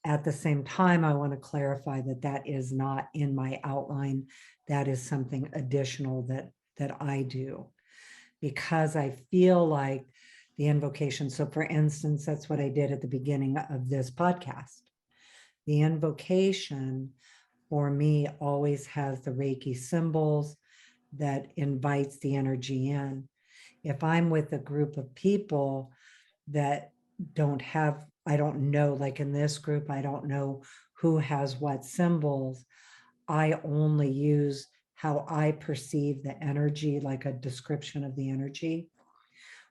At the same time, I want to clarify that that is not in my outline. That is something additional that I do, because I feel like the invocation. So for instance, that's what I did at the beginning of this podcast. The invocation for me always has the Reiki symbols that invites the energy in. If I'm with a group of people that I don't know, like in this group, I don't know who has what symbols. I only use how I perceive the energy, like a description of the energy.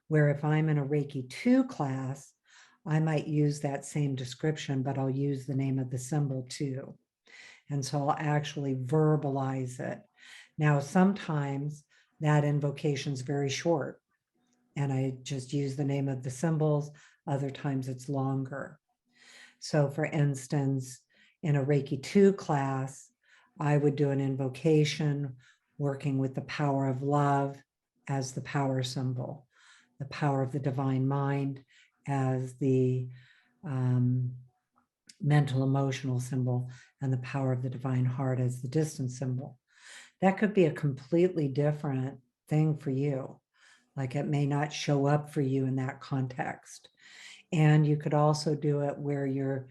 Where if I'm in a Reiki II class, I might use that same description, but I'll use the name of the symbol too. And so I'll actually verbalize it. Now, sometimes that invocation is very short and I just use the name of the symbols. Other times it's longer. So for instance, in a Reiki II class, I would do an invocation working with the power of love as the power symbol, the power of the divine mind as the mental emotional symbol, and the power of the divine heart as the distance symbol. That could be a completely different thing for you. Like it may not show up for you in that context. And you could also do it where you're,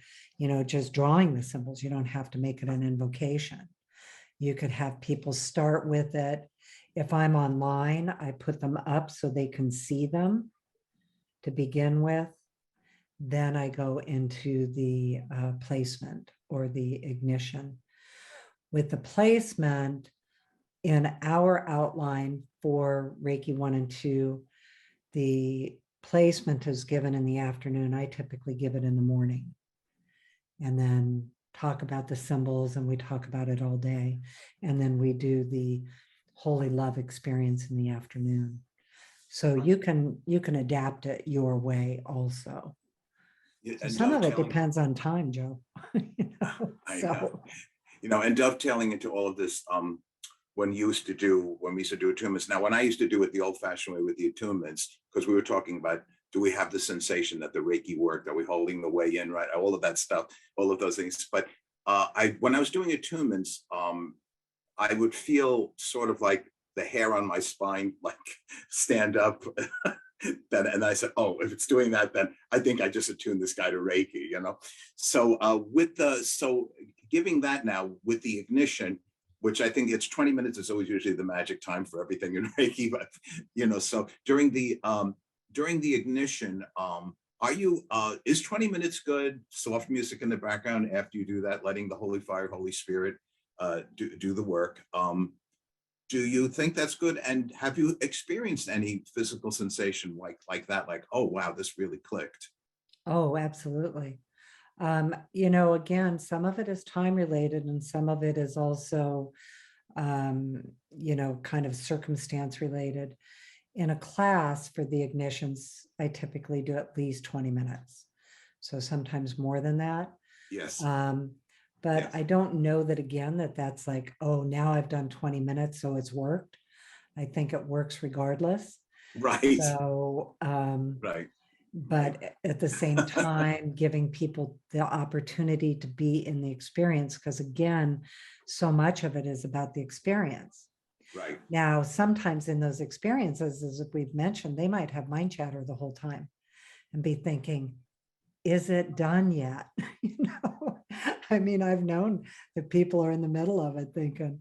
just drawing the symbols. You don't have to make it an invocation. You could have people start with it. If I'm online, I put them up so they can see them to begin with. Then I go into the placement or the ignition. With the placement, in our outline for Reiki 1 and 2, the placement is given in the afternoon. I typically give it in the morning and then talk about the symbols, and we talk about it all day. And then we do the holy love experience in the afternoon. So you can adapt it your way also. So some of it depends on time, Joe. I know. And dovetailing into all of this, when we used to do attunements. Now, when I used to do it the old-fashioned way with the attunements, because we were talking about, do we have the sensation that the Reiki worked? Are we holding the way in, right? All of that stuff, all of those things. But when I was doing attunements, I would feel sort of like the hair on my spine, like stand up. And I said, oh, if it's doing that, then I think I just attuned this guy to Reiki, So so giving that now with the ignition, which I think it's 20 minutes is always usually the magic time for everything in Reiki, but so during the ignition, is 20 minutes good? Soft music in the background after you do that, letting the Holy Fire, Holy Spirit do the work. Do you think that's good? And have you experienced any physical sensation like that? Like, oh, wow, this really clicked. Oh, absolutely. Again, some of it is time related and some of it is also, kind of circumstance related. In a class for the ignitions, I typically do at least 20 minutes. So sometimes more than that. Yes. But yes. I don't know that again, that's like, oh, now I've done 20 minutes, so it's worked. I think it works regardless. Right. So, right. But at the same time, giving people the opportunity to be in the experience, because again, so much of it is about the experience. Right. Now, sometimes in those experiences, as we've mentioned, they might have mind chatter the whole time and be thinking, is it done yet? I mean, I've known that people are in the middle of it thinking,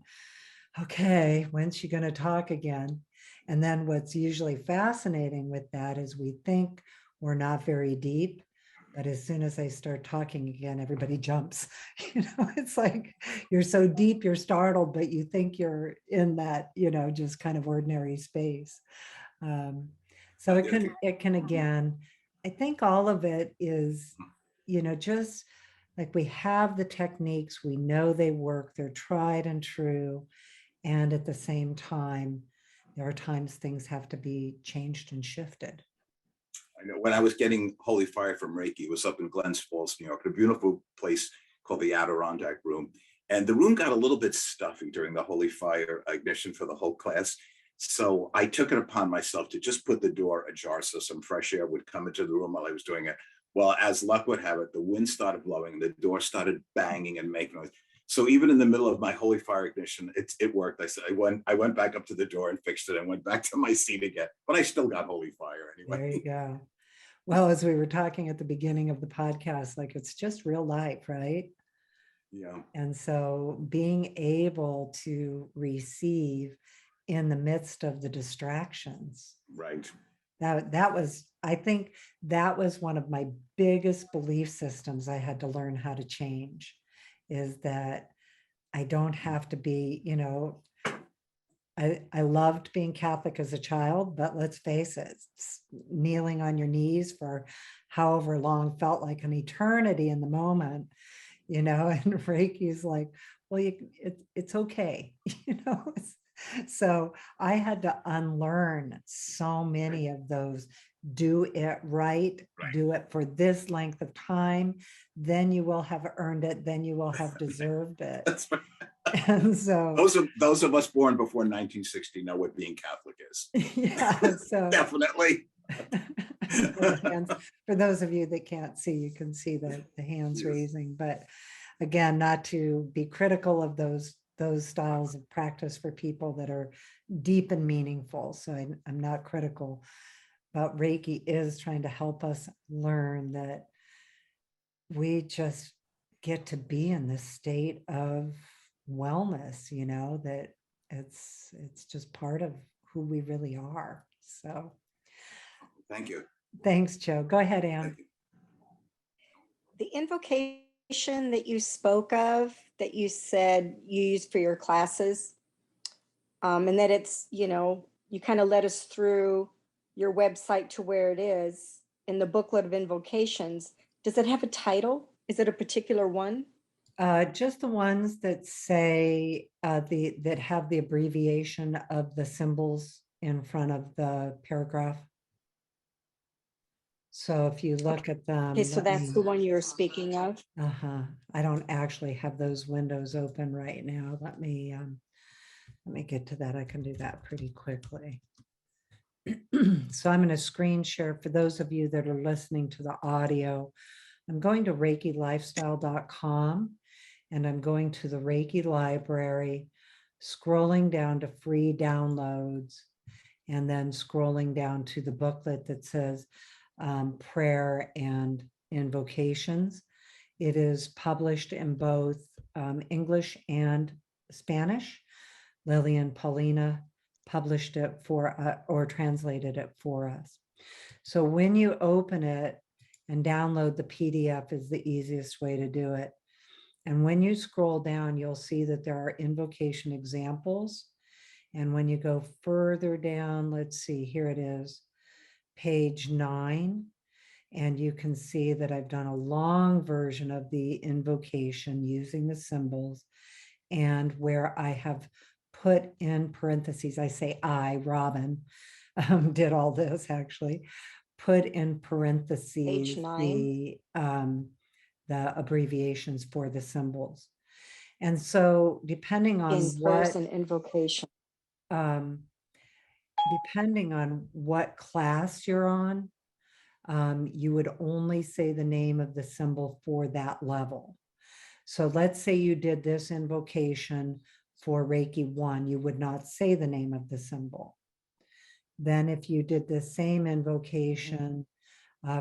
okay, when's she going to talk again? And then what's usually fascinating with that is we think we're not very deep, but as soon as I start talking again, everybody jumps. It's like you're so deep, you're startled, but you think you're in that, just kind of ordinary space. So it can again, I think all of it is, just like we have the techniques, we know they work, they're tried and true. And at the same time, there are times things have to be changed and shifted. I When I was getting Holy Fire from Reiki, it was up in Glens Falls, New York, a beautiful place called the Adirondack Room. And the room got a little bit stuffy during the Holy Fire ignition for the whole class. So I took it upon myself to just put the door ajar so some fresh air would come into the room while I was doing it. Well, as luck would have it, the wind started blowing and the door started banging and making noise. So even in the middle of my Holy Fire ignition, it worked. I said, I went back up to the door and fixed it and went back to my seat again, but I still got Holy Fire There anyway. you go. Well, as we were talking at the beginning of the podcast, like it's just real life, right? Yeah. And so being able to receive in the midst of the distractions, Right. that was, I think that was one of my biggest belief systems I had to learn how to change, is that I don't have to be, I loved being Catholic as a child, but let's face it, kneeling on your knees for however long felt like an eternity in the moment, and Reiki's like, well, it's okay, So I had to unlearn so many of those, do it right, do it for this length of time, then you will have earned it, then you will have deserved it. That's right. And so Those of us born before 1960 know what being Catholic is. yeah, so Definitely. for those of you that can't see, you can see the hands Yes. raising, but again, not to be critical of those styles of practice for people that are deep and meaningful. So I'm not critical, but Reiki is trying to help us learn that we just get to be in this state of wellness, that it's just part of who we really are. So Thank you. thanks, Joe. Go ahead, Anne. Thank you. The invocation that you spoke of, that you said you use for your classes, and that it's, you kind of led us through your website to where it is in the booklet of invocations. Does it have a title? Is it a particular one? Just the ones that say that have the abbreviation of the symbols in front of the paragraph. So if you look at them, Okay, so that's the one you're speaking of. I don't actually have those windows open right now. Let me get to that. I can do that pretty quickly. So I'm going to screen share for those of you that are listening to the audio. I'm going to ReikiLifestyle.com and I'm going to the Reiki library, scrolling down to free downloads, and then scrolling down to the booklet that says prayer and invocations. It is published in both English and Spanish. Lillian Paulina published it or translated it for us. So when you open it and download the PDF is the easiest way to do it. And when you scroll down, you'll see that there are invocation examples. And when you go further down, let's see, here it is, page 9. And you can see that I've done a long version of the invocation using the symbols, and where I have put in parentheses, I say Robin, did all this actually, put in parentheses Page 9. the abbreviations for the symbols. And so depending on In-person invocation. Depending on what class you're on, you would only say the name of the symbol for that level. So let's say you did this invocation for Reiki I, you would not say the name of the symbol. Then if you did the same invocation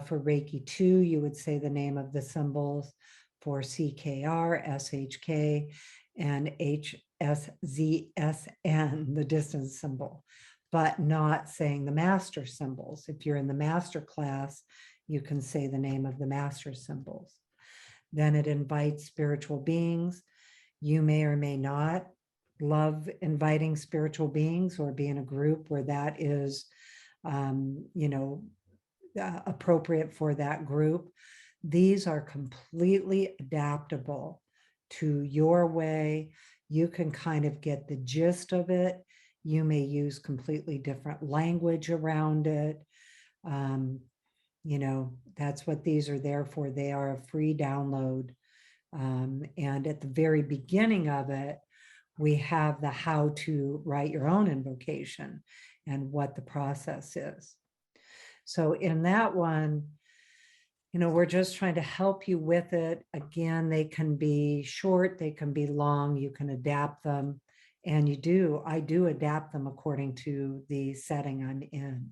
for Reiki II, you would say the name of the symbols for CKR, SHK, and HSZSN, the distance symbol, but not saying the master symbols. If you're in the master class, you can say the name of the master symbols. Then it invites spiritual beings. You may or may not love inviting spiritual beings or be in a group where that is, appropriate for that group. These are completely adaptable to your way. You can kind of get the gist of it. You may use completely different language around it. You know, that's what these are there for. They are a free download. And at the very beginning of it, we have the how to write your own invocation and what the process is. So in that one, you know, we're just trying to help you with it. Again, they can be short, they can be long, you can adapt them. And I do adapt them according to the setting I'm in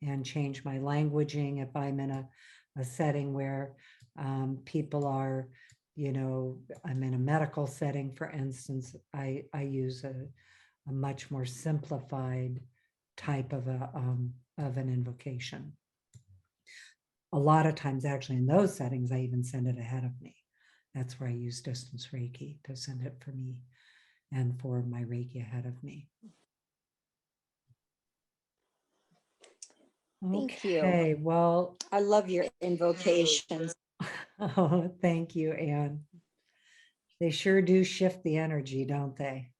and change my languaging if I'm in a setting where people are, you know, I'm in a medical setting, for instance, I use a much more simplified type of an invocation. A lot of times, actually, in those settings, I even send it ahead of me. That's where I use distance Reiki to send it for me and for my Reiki ahead of me. Thank you. Okay, well, I love your invocations. oh, thank you, Anne. They sure do shift the energy, don't they?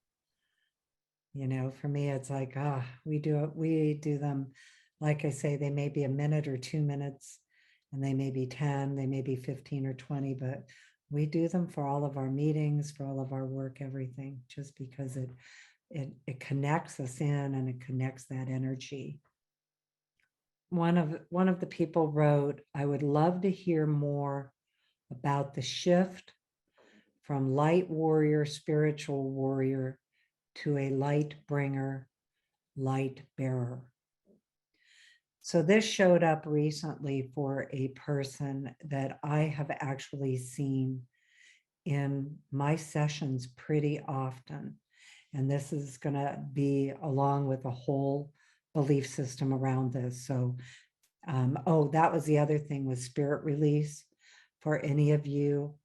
You know, for me, it's like, we do them, like I say, they may be a minute or 2 minutes, and they may be 10, they may be 15 or 20, but we do them for all of our meetings, for all of our work, everything, just because it connects us in and it connects that energy. One of the people wrote, I would love to hear more about the shift from light warrior, spiritual warrior, to a light bringer, light bearer. So this showed up recently for a person that I have actually seen in my sessions pretty often. And this is going to be along with a whole belief system around this. So, that was the other thing with spirit release. For any of you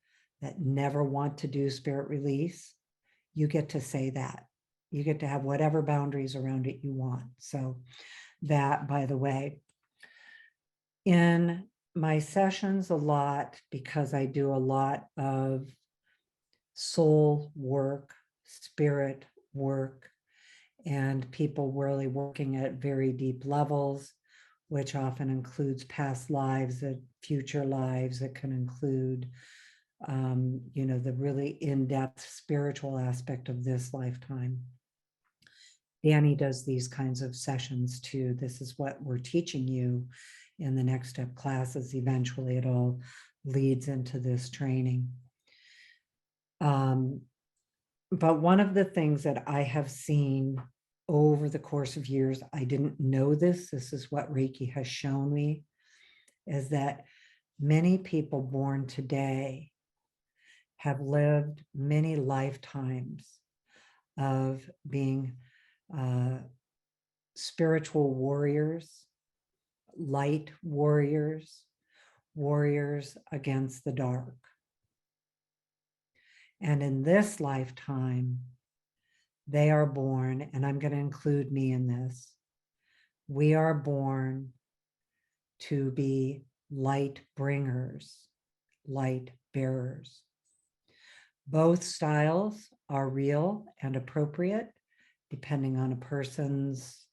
that never want to do spirit release, you get to say that. You get to have whatever boundaries around it you want. So that, by the way, in my sessions a lot, because I do a lot of soul work, spirit work, and people really working at very deep levels, which often includes past lives, future lives. It can include, you know, the really in-depth spiritual aspect of this lifetime. Danny does these kinds of sessions too. This is what we're teaching you in the next step classes. Eventually, it all leads into this training. But one of the things that I have seen over the course of years, I didn't know this is what Reiki has shown me, is that many people born today have lived many lifetimes of being spiritual warriors, light warriors, warriors against the dark. And in this lifetime, they are born, and I'm going to include me in this, we are born to be light bringers, light bearers. Both styles are real and appropriate, depending on a person's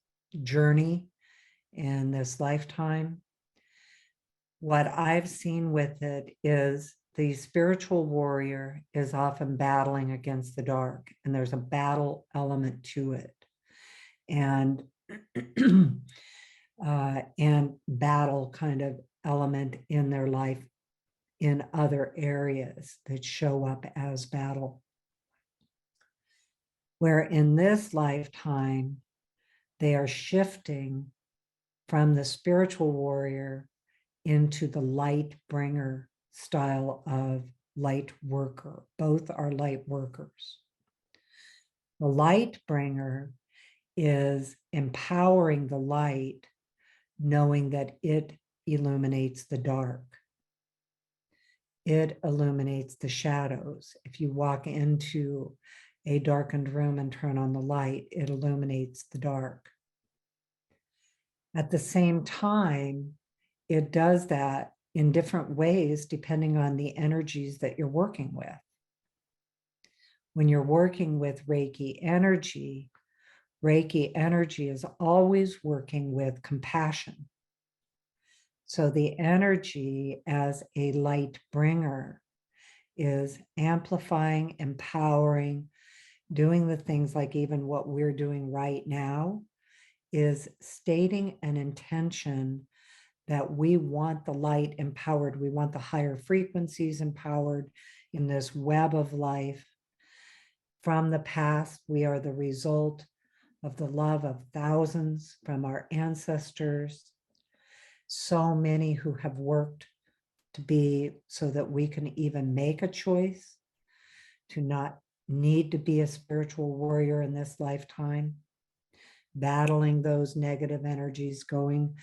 journey in this lifetime. What I've seen with it is the spiritual warrior is often battling against the dark, and there's a battle element to it. And and battle kind of element in their life in other areas that show up as battle. Where in this lifetime, they are shifting from the spiritual warrior into the light bringer style of light worker. Both are light workers. The light bringer is empowering the light, knowing that it illuminates the dark. It illuminates the shadows. If you walk into a darkened room and turn on the light, it illuminates the dark. At the same time, it does that in different ways depending on the energies that you're working with. When you're working with Reiki energy is always working with compassion. So the energy as a light bringer is amplifying, empowering, doing the things like even what we're doing right now is stating an intention that we want the light empowered. We want the higher frequencies empowered in this web of life. From the past, we are the result of the love of thousands from our ancestors, so many who have worked to be so that we can even make a choice to not need to be a spiritual warrior in this lifetime, battling those negative energies, doing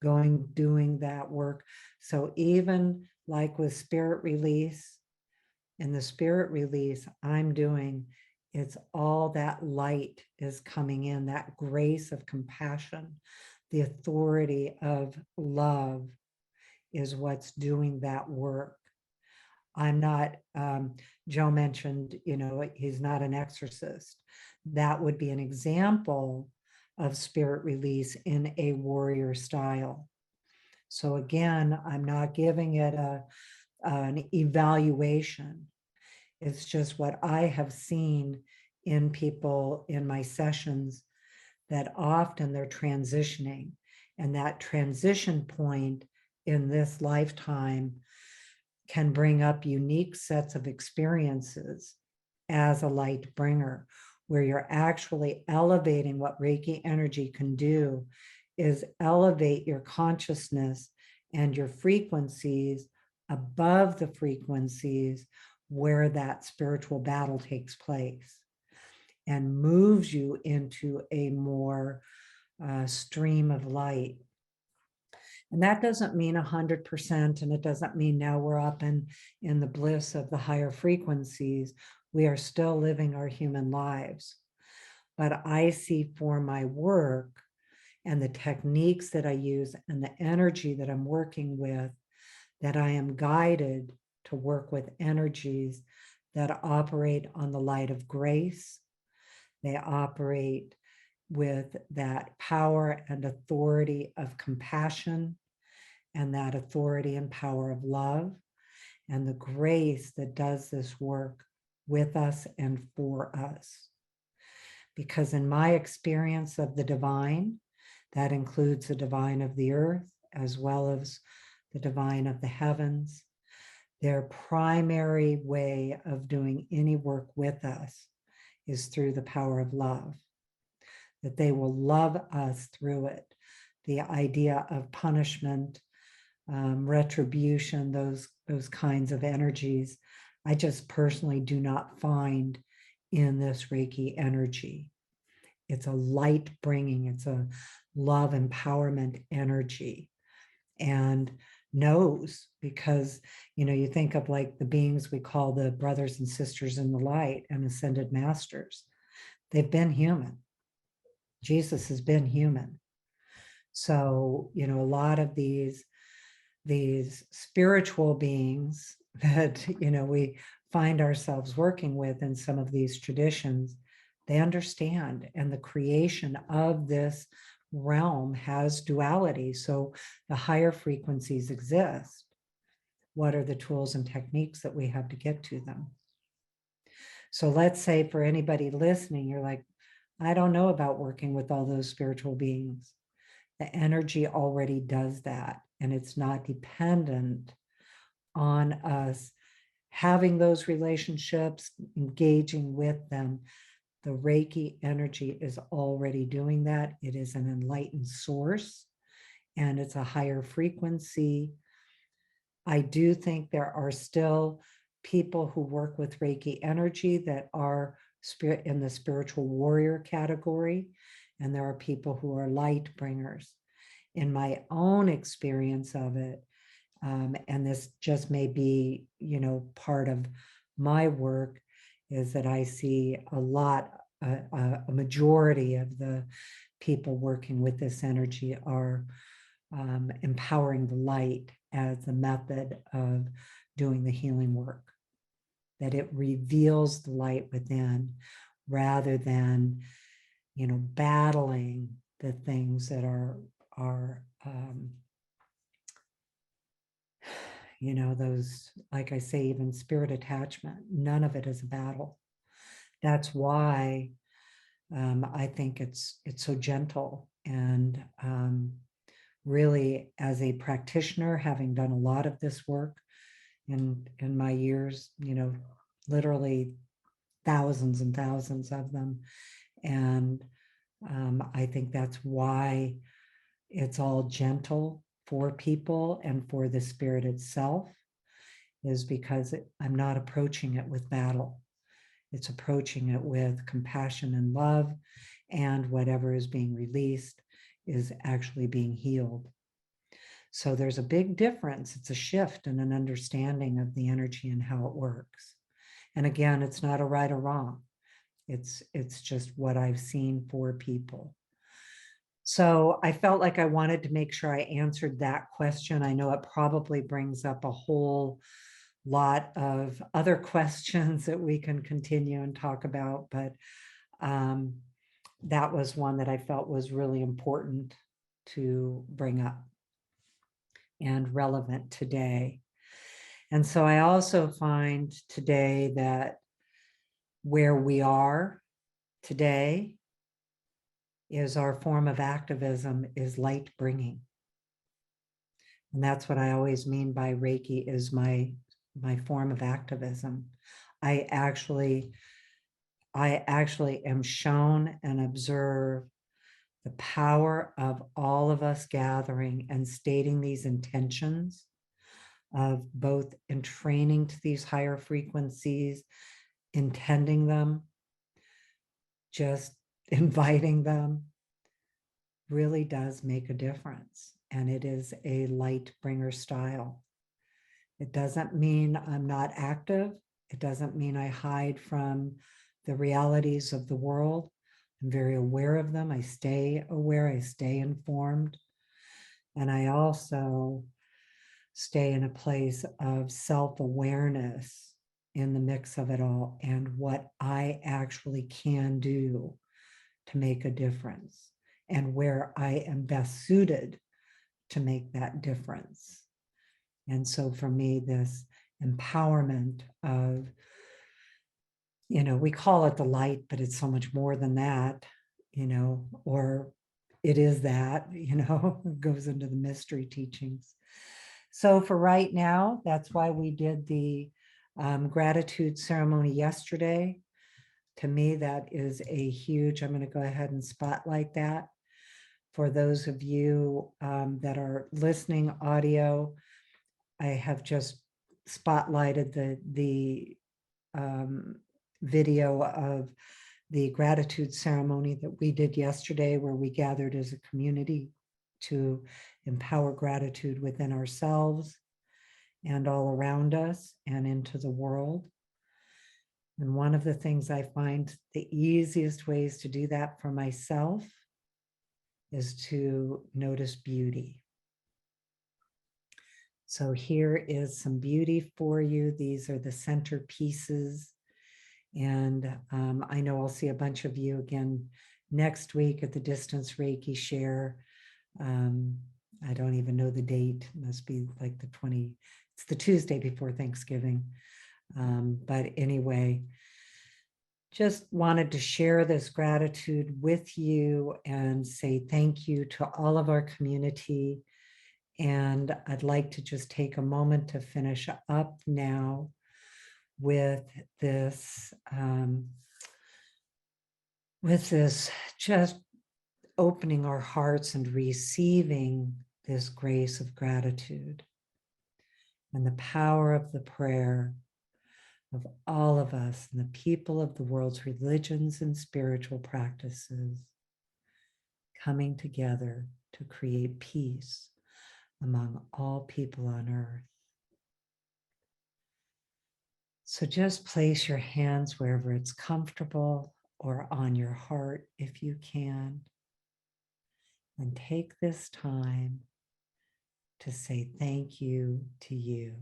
that work. So even like with spirit release, in the spirit release I'm doing, it's all that light is coming in, that grace of compassion, the authority of love is what's doing that work. I'm not, Joe mentioned, he's not an exorcist. That would be an example of spirit release in a warrior style. So again, I'm not giving it an evaluation. It's just what I have seen in people in my sessions, that often they're transitioning, and that transition point in this lifetime can bring up unique sets of experiences as a light bringer, where you're actually elevating. What Reiki energy can do is elevate your consciousness and your frequencies above the frequencies where that spiritual battle takes place, and moves you into a more stream of light. And that doesn't mean 100%, and it doesn't mean now we're up in the bliss of the higher frequencies. We are still living our human lives. But I see for my work and the techniques that I use and the energy that I'm working with, that I am guided to work with energies that operate on the light of grace. They operate with that power and authority of compassion, and that authority and power of love, and the grace that does this work with us and for us. Because in my experience of the divine, that includes the divine of the earth as well as the divine of the heavens, their primary way of doing any work with us is through the power of love, that they will love us through it. The idea of punishment, retribution, those kinds of energies, I just personally do not find in this Reiki energy. It's a light bringing, it's a love empowerment energy, and knows, because you think of like the beings we call the brothers and sisters in the light and ascended masters. They've been human. Jesus has been human. So a lot of these spiritual beings that we find ourselves working with in some of these traditions, they understand, and the creation of this realm has duality. So the higher frequencies exist. What are the tools and techniques that we have to get to them? So let's say for anybody listening, you're like, I don't know about working with all those spiritual beings. The energy already does that, and it's not dependent on us having those relationships, engaging with them. The Reiki energy is already doing that. It is an enlightened source, and it's a higher frequency. I do think there are still people who work with Reiki energy that are spirit in the spiritual warrior category, and there are people who are light bringers. In my own experience of it, and this just may be, part of my work, is that I see a majority of the people working with this energy are empowering the light as the method of doing the healing work, that it reveals the light within rather than, battling the things that are those, like I say, even spirit attachment, none of it is a battle. That's why I think it's so gentle. And really, as a practitioner, having done a lot of this work in my years, literally thousands and thousands of them. And I think that's why it's all gentle for people and for the spirit itself, is because I'm not approaching it with battle. It's approaching it with compassion and love, and whatever is being released is actually being healed. So there's a big difference. It's a shift and an understanding of the energy and how it works. And again, it's not a right or wrong. It's just what I've seen for people. So I felt like I wanted to make sure I answered that question. I know it probably brings up a whole lot of other questions that we can continue and talk about, but that was one that I felt was really important to bring up and relevant today. And so I also find today that where we are today is our form of activism is light bringing. And that's what I always mean by Reiki is my form of activism. I actually am shown and observe the power of all of us gathering and stating these intentions of both entraining to these higher frequencies, intending them, just inviting them, really does make a difference. And it is a light bringer style. It doesn't mean I'm not active. It doesn't mean I hide from the realities of the world. I'm very aware of them. I stay aware. I stay informed. And I also stay in a place of self-awareness in the mix of it all and what I actually can do to make a difference and where I am best suited to make that difference. And so for me, this empowerment of, we call it the light, but it's so much more than that, or it is that, it goes into the mystery teachings. So for right now, that's why we did the gratitude ceremony yesterday. To me, that is a huge, I'm going to go ahead and spotlight that. For those of you that are listening audio, I have just spotlighted the video of the gratitude ceremony that we did yesterday, where we gathered as a community to empower gratitude within ourselves and all around us and into the world. And one of the things I find the easiest ways to do that for myself is to notice beauty. So here is some beauty for you. These are the centerpieces. And I know I'll see a bunch of you again next week at the Distance Reiki Share. I don't even know the date. It must be like it's the Tuesday before Thanksgiving. But anyway, just wanted to share this gratitude with you and say thank you to all of our community. And I'd like to just take a moment to finish up now with this just opening our hearts and receiving this grace of gratitude and the power of the prayer of all of us and the people of the world's religions and spiritual practices coming together to create peace among all people on earth. So just place your hands wherever it's comfortable or on your heart if you can, and take this time to say thank you to you.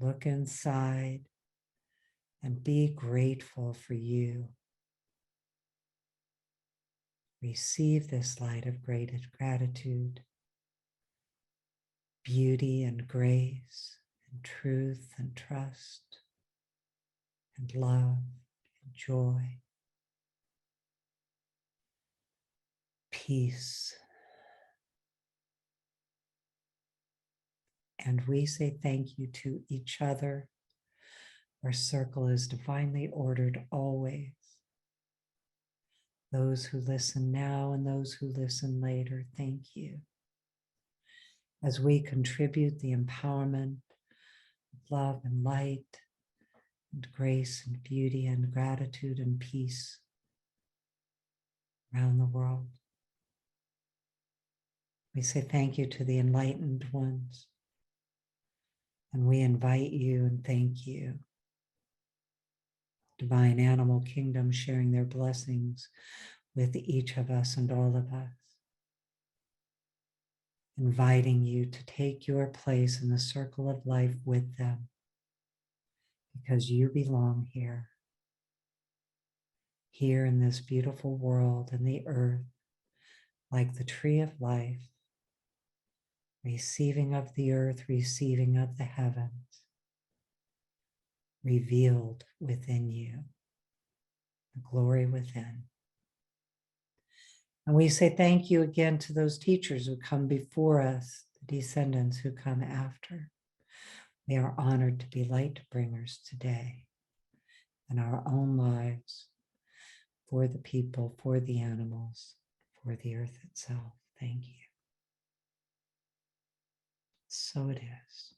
Look inside and be grateful for you. Receive this light of great gratitude. beauty and grace and truth and trust and love and joy, peace. And we say thank you to each other. Our circle is divinely ordered always. Those who listen now and those who listen later, thank you. As we contribute the empowerment of love and light and grace and beauty and gratitude and peace around the world. We say thank you to the enlightened ones. And we invite you and thank you. Divine animal kingdom sharing their blessings with each of us and all of us. Inviting you to take your place in the circle of life with them because you belong here. Here in this beautiful world and the earth, like the tree of life, receiving of the earth, receiving of the heavens, revealed within you, the glory within. And we say thank you again to those teachers who come before us, the descendants who come after. We are honored to be light bringers today in our own lives, for the people, for the animals, for the earth itself. Thank you. So it is.